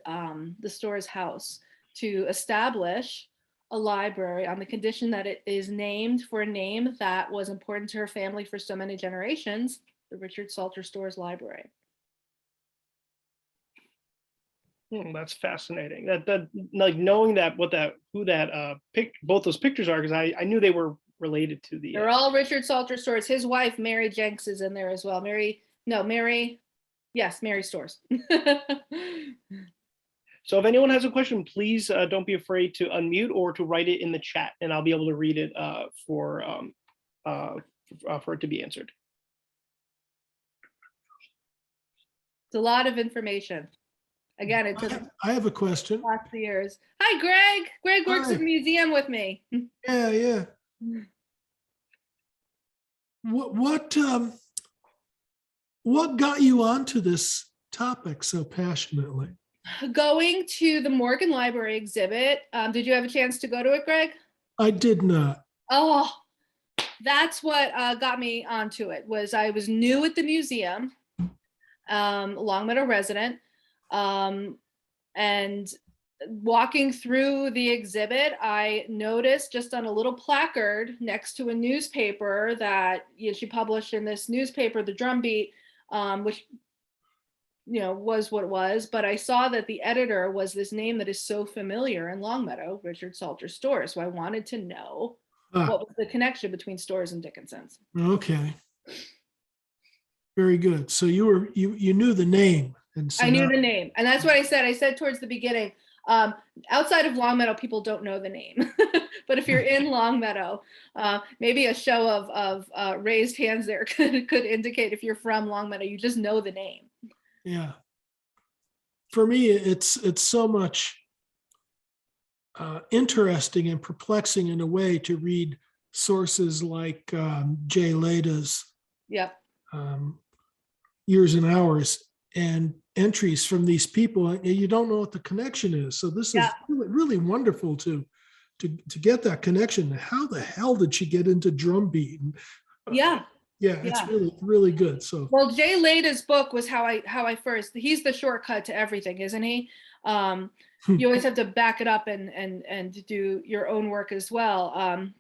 the Storrs house, to establish a library on the condition that it is named for a name that was important to her family for so many generations, the Richard Salter Storrs Library. That's fascinating. That like knowing that both those pictures are, because I knew they were related to the. They're all Richard Salter Storrs. His wife Mary Jenks is in there as well. Mary Storrs. So if anyone has a question, please don't be afraid to unmute or to write it in the chat, and I'll be able to read it for it to be answered. It's a lot of information. Again, it took I have a question. lots of years. Hi, Greg. Greg works at the museum with me. Yeah. What got you onto this topic so passionately? Going to the Morgan Library exhibit. Did you have a chance to go to it, Greg? I did not. Oh, that's what got me onto it. Was I was new at the museum, Longmeadow resident, and walking through the exhibit, I noticed just on a little placard next to a newspaper that she published in this newspaper, the Drumbeat, which was what it was, but I saw that the editor was this name that is so familiar in Longmeadow, Richard Salter Storrs. So I wanted to know what was the connection between Storrs and Dickinsons. Okay. Very good. So you knew the name. And so I knew the name. And that's what I said. I said towards the beginning, outside of Longmeadow, people don't know the name. But if you're in Longmeadow, maybe a show of raised hands there could indicate if you're from Longmeadow, you just know the name. Yeah. For me, it's so much interesting and perplexing in a way to read sources like J. Leda's Yep. Years and Hours and entries from these people, and you don't know what the connection is. So this is really, really wonderful to get that connection. How the hell did she get into Drumbeat? Yeah. It's really, really good. So well, Jay Leda's book was how I first. He's the shortcut to everything, isn't he? You always have to back it up and do your own work as well.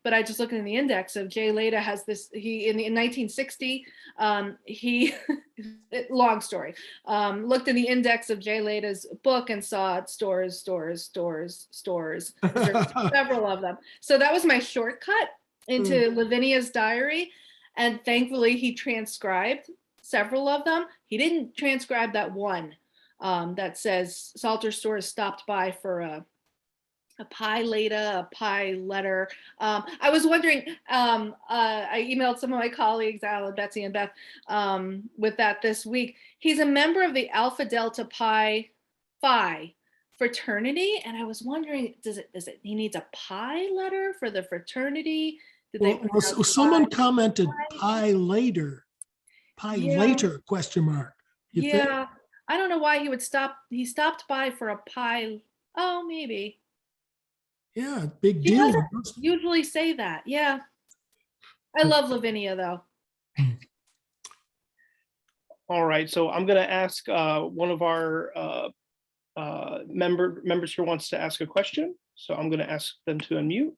But I just looked in the index of Jay Leda has this. He in 1960. He long story. Looked in the index of Jay Leda's book and saw Storrs. There's several of them. So that was my shortcut into Lavinia's diary. And thankfully, he transcribed several of them. He didn't transcribe that one that says Salter Storrs stopped by for a pie letter. I was wondering, I emailed some of my colleagues, Alan, Betsy, and Beth, with that this week. He's a member of the Alpha Delta Pi Phi fraternity. And I was wondering, he needs a pie letter for the fraternity? Someone commented pie later question mark. You think? I don't know why he would stop. He stopped by for a pie. Oh, maybe. Yeah, big He deal. doesn't usually say that. Yeah. I love Lavinia though. All right, so I'm going to ask one of our members who wants to ask a question. So I'm going to ask them to unmute.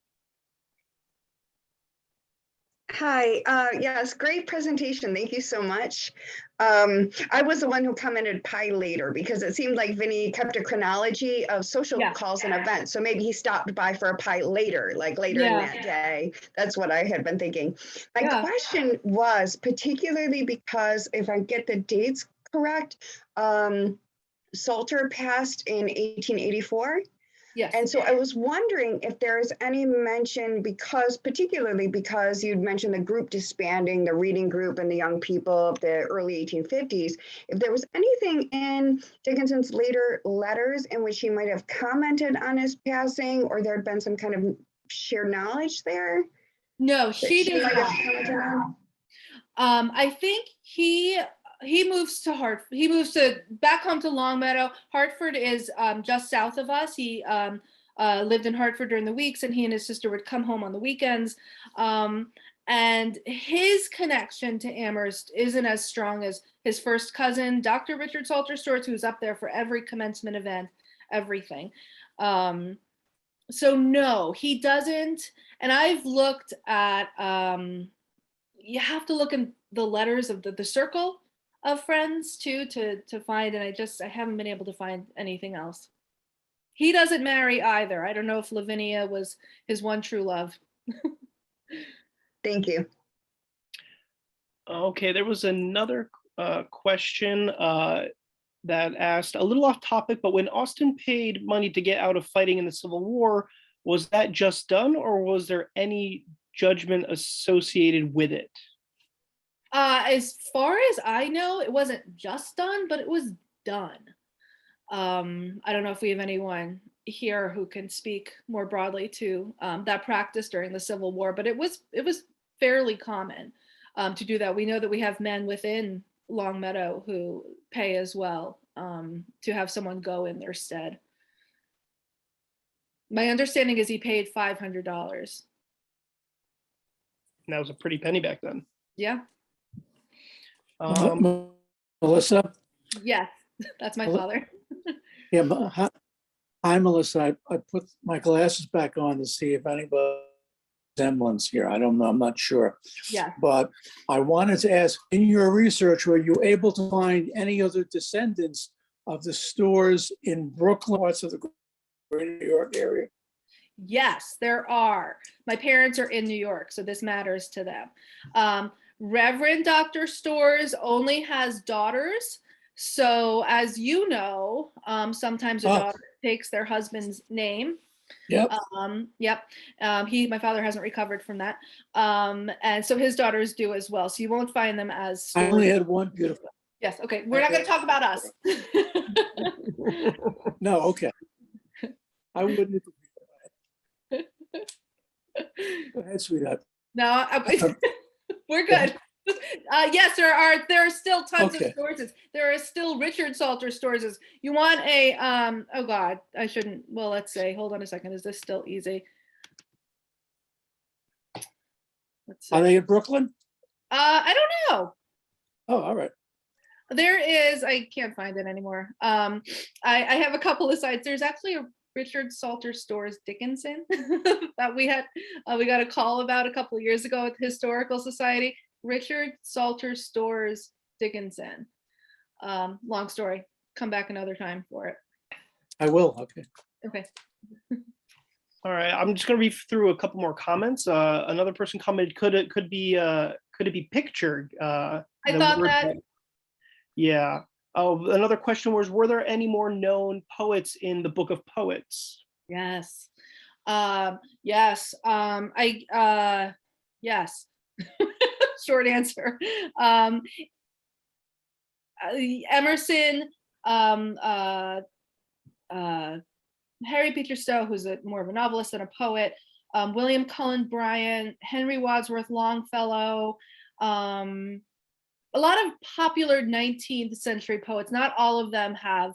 Hi, yes, great presentation. Thank you so much. I was the one who commented pie later because it seemed like Vinny kept a chronology of social calls and events. So maybe he stopped by for a pie later, like later in that day. That's what I had been thinking. My question was particularly because if I get the dates correct, Salter passed in 1884. Yes. And so I was wondering if there's any mention, particularly because you'd mentioned the group disbanding, the reading group and the young people of the early 1850s, if there was anything in Dickinson's later letters in which he might have commented on his passing, or there had been some kind of shared knowledge there? No, she did might not. have commented on? I think he moves to Hartford. He moves back home to Longmeadow. Hartford is just south of us. He lived in Hartford during the weeks, and he and his sister would come home on the weekends. And his connection to Amherst isn't as strong as his first cousin, Dr. Richard Salter Storrs, who's up there for every commencement event, everything. So no, he doesn't. And I've looked at, you have to look in the letters of the circle of friends too to find, and I haven't been able to find anything else. He doesn't marry either. I don't know if Lavinia was his one true love. Thank you. Okay, there was another question that asked, a little off topic, but when Austin paid money to get out of fighting in the Civil War, was that just done, or was there any judgment associated with it? As far as I know, it wasn't just done, but it was done. I don't know if we have anyone here who can speak more broadly to that practice during the Civil War, but it was fairly common to do that. We know that we have men within Longmeadow who pay as well to have someone go in their stead. My understanding is he paid $500. And that was a pretty penny back then. Yeah. Melissa? Yes, that's my Well, father. Yeah, hi, Melissa. I put my glasses back on to see if anybody resemblance here. I don't know, I'm not sure. Yeah. But I wanted to ask, in your research, were you able to find any other descendants of the Storrs in Brooklyn, parts of the greater New York area? Yes, there are. My parents are in New York, so this matters to them. Reverend Dr. Storrs only has daughters. So as you know, sometimes a daughter takes their husband's name. Yep. Yep. My father hasn't recovered from that. And so his daughters do as well. So you won't find them as I Storrs. only had one beautiful. Yes. Okay. We're not going to talk about us. No, okay. I wouldn't. Go ahead, sweetheart. No, we're good. Yes, there are still tons of Okay. Storrses. There are still Richard Salter Storrses. You want a oh God, I shouldn't. Well, let's say, hold on a second. Is this still easy? Let's see. Are they in Brooklyn? I don't know. Oh, all right. There is, I can't find it anymore. I have a couple of sites. There's actually a Richard Salter Storrs Dickinson that we got a call about a couple of years ago at the Historical Society. Richard Salter Storrs Dickinson. Long story. Come back another time for it. I will. Okay. Okay. All right, I'm just going to read through a couple more comments. Another person commented, could it be pictured? I thought that. Yeah. Oh, another question was, were there any more known poets in the Book of Poets? Yes. Yes. Yes. Short answer. Emerson, Harry Beecher Stowe, who's more of a novelist than a poet, William Cullen Bryant, Henry Wadsworth Longfellow, a lot of popular 19th century poets. Not all of them have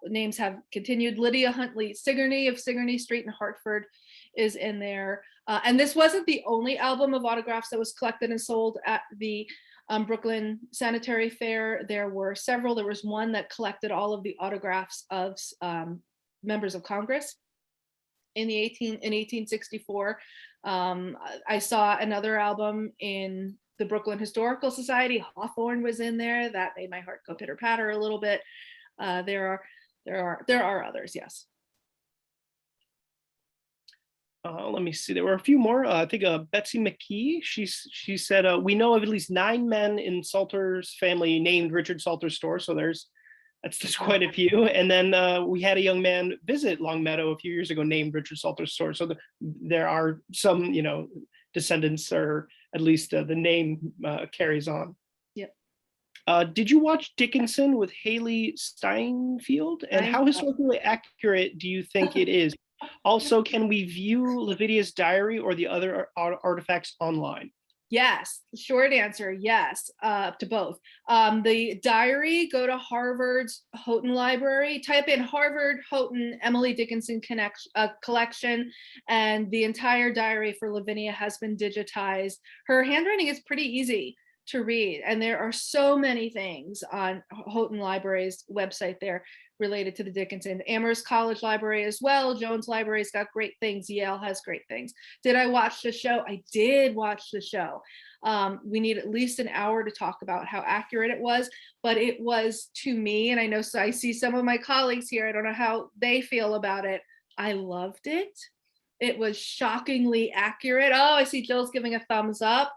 names have continued. Lydia Huntley Sigourney of Sigourney Street in Hartford is in there. And this wasn't the only album of autographs that was collected and sold at the Brooklyn Sanitary Fair. There were several. There was one that collected all of the autographs of members of Congress in 1864. I saw another album in the Brooklyn Historical Society. Hawthorne was in there. That made my heart go pitter patter a little bit. There are others, yes. Let me see. There were a few more. I think Betsy McKee. She said we know of at least 9 men in Salter's family named Richard Salter Storrs. So that's quite a few. And then we had a young man visit Longmeadow a few years ago named Richard Salter Storrs. So there are some, descendants, or at least the name carries on. Yep. Did you watch Dickinson with Haley Steinfeld? And how historically accurate do you think it is? Also, can we view Lavidia's diary or the other artifacts online? Yes, short answer, yes, to both. The diary, go to Harvard's Houghton Library, type in Harvard Houghton Emily Dickinson collection, and the entire diary for Lavinia has been digitized. Her handwriting is pretty easy to read, and there are so many things on Houghton Library's website there related to the Dickinson. Amherst College Library as well. Jones Library's got great things. Yale has great things. Did I watch the show? I did watch the show. We need at least an hour to talk about how accurate it was, but it was, to me, and I know, so I see some of my colleagues here, I don't know how they feel about it. I loved it. It was shockingly accurate. Oh, I see Jill's giving a thumbs up.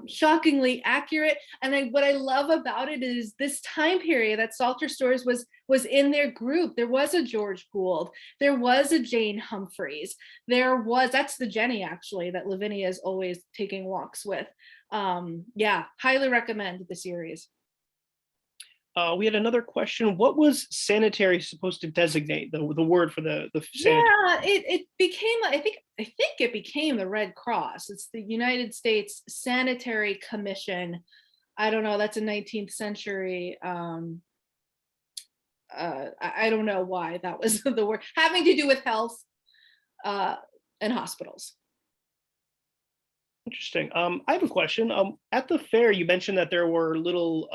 Shockingly accurate. And then what I love about it is this time period that Salter Storrs was in their group. There was a George Gould. There was a Jane Humphreys. That's the Jenny actually that Lavinia is always taking walks with. Yeah, highly recommend the series. We had another question. What was sanitary supposed to designate? The word for the sanitary? Yeah, it became, I think it became the Red Cross. It's the United States Sanitary Commission. I don't know, that's a 19th century I don't know why that was the word, having to do with health and hospitals. Interesting. I have a question. At the fair, you mentioned that there were little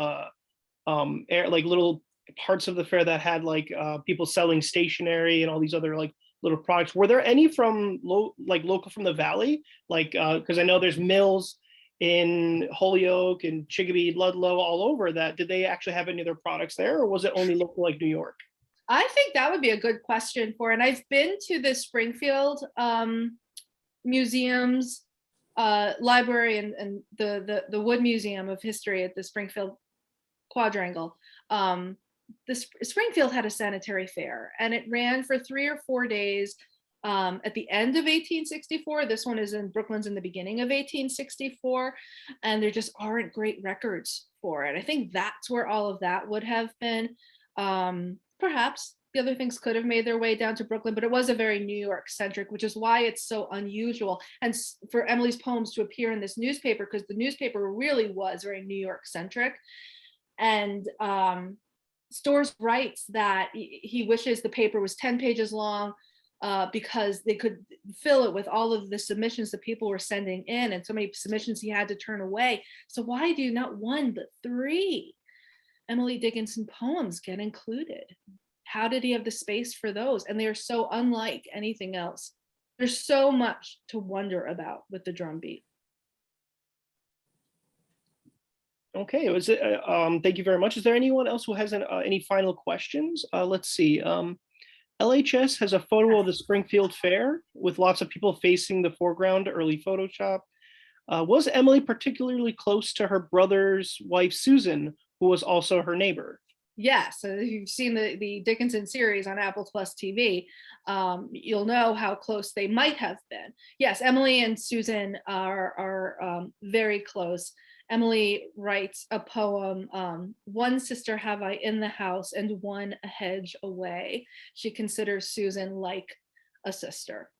little parts of the fair that had like people selling stationery and all these other like little products. Were there any from local from the valley? Like because I know there's mills in Holyoke and Chicopee, Ludlow, all over that. Did they actually have any other products there, or was it only local like New York? I think that would be a good question for, and I've been to the Springfield museums, library, and the Wood Museum of History at the Springfield Quadrangle. Springfield had a sanitary fair, and it ran for 3 or 4 days at the end of 1864. This one is in Brooklands in the beginning of 1864, and there just aren't great records for it. I think that's where all of that would have been. Perhaps the other things could have made their way down to Brooklyn, but it was a very New York centric, which is why it's so unusual. And for Emily's poems to appear in this newspaper, because the newspaper really was very New York centric. And Storrs writes that he wishes the paper was 10 pages long because they could fill it with all of the submissions that people were sending in, and so many submissions he had to turn away. So why do not 1 but 3 Emily Dickinson poems get included? How did he have the space for those? And they're so unlike anything else. There's so much to wonder about with the Drumbeat. Okay, thank you very much. Is there anyone else who has any final questions? Let's see. LHS has a photo of the Springfield Fair with lots of people facing the foreground, early Photoshop. Was Emily particularly close to her brother's wife, Susan, who was also her neighbor? Yes, so if you've seen the Dickinson series on Apple Plus TV, you'll know how close they might have been. Yes, Emily and Susan are very close. Emily writes a poem, "One sister have I in the house and one a hedge away." She considers Susan like a sister.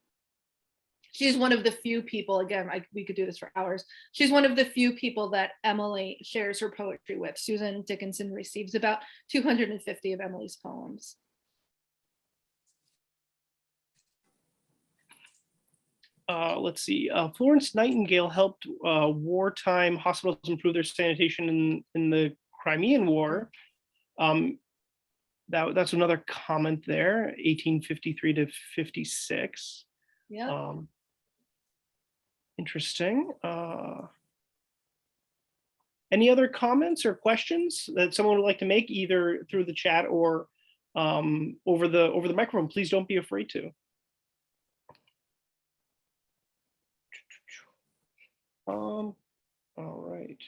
She's one of the few people, again, we could do this for hours. She's one of the few people that Emily shares her poetry with. Susan Dickinson receives about 250 of Emily's poems. Let's see. Florence Nightingale helped wartime hospitals improve their sanitation in the Crimean War. That's another comment there, 1853 to 56. Yeah. Interesting. Any other comments or questions that someone would like to make, either through the chat or over the microphone? Please don't be afraid to. All right.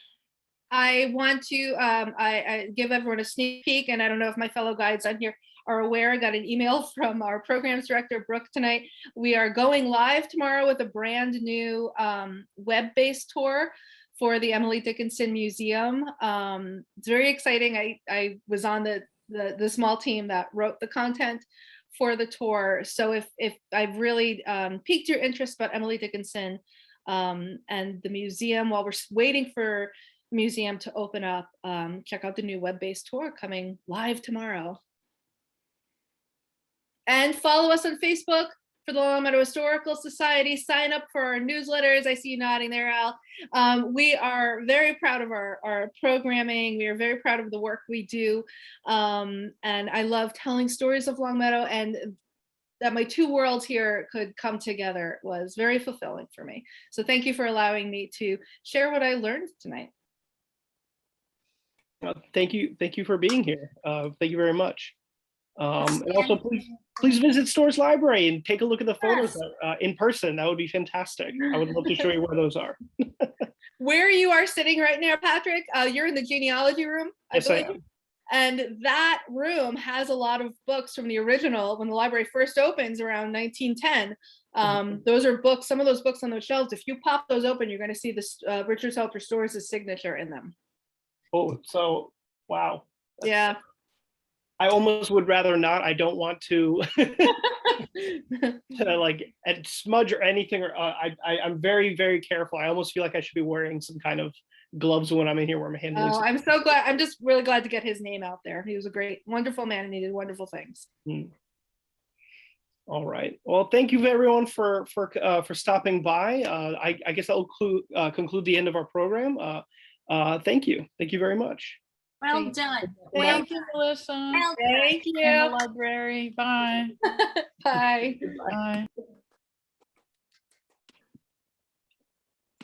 I want to I give everyone a sneak peek, and I don't know if my fellow guides on here are aware. I got an email from our programs director, Brooke, tonight. We are going live tomorrow with a brand new web-based tour for the Emily Dickinson Museum. It's very exciting. I was on the small team that wrote the content for the tour. So if I've really piqued your interest about Emily Dickinson and the museum, while we're waiting for the museum to open up, check out the new web-based tour coming live tomorrow. And follow us on Facebook for the Longmeadow Historical Society. Sign up for our newsletters. I see you nodding there, Al. We are very proud of our programming. We are very proud of the work we do. And I love telling stories of Longmeadow, and that my two worlds here could come together was very fulfilling for me. So thank you for allowing me to share what I learned tonight. Thank you for being here. Thank you very much. And also, please visit Storrs Library and take a look at the photos in person. That would be fantastic. I would love to show you where those are. Where you are sitting right now, Patrick, you're in the genealogy room, I believe. I am. And that room has a lot of books from the original, when the library first opens around 1910. Those are books, some of those books on those shelves. If you pop those open, you're going to see this Richard Salter Storrs' signature in them. Oh, so wow. Yeah. I almost would rather not. I don't want to, to like smudge or anything. Or I'm very, very careful. I almost feel like I should be wearing some kind of gloves when I'm in here where I'm handling. Oh, I'm so glad. I'm just really glad to get his name out there. He was a great, wonderful man and he did wonderful things. All right. Well, thank you everyone for stopping by. I guess I'll conclude the end of our program. Thank you. Thank you very much. Well done. Thank you, Melissa. Well done. Thank In the you. library. Bye. Bye. Bye.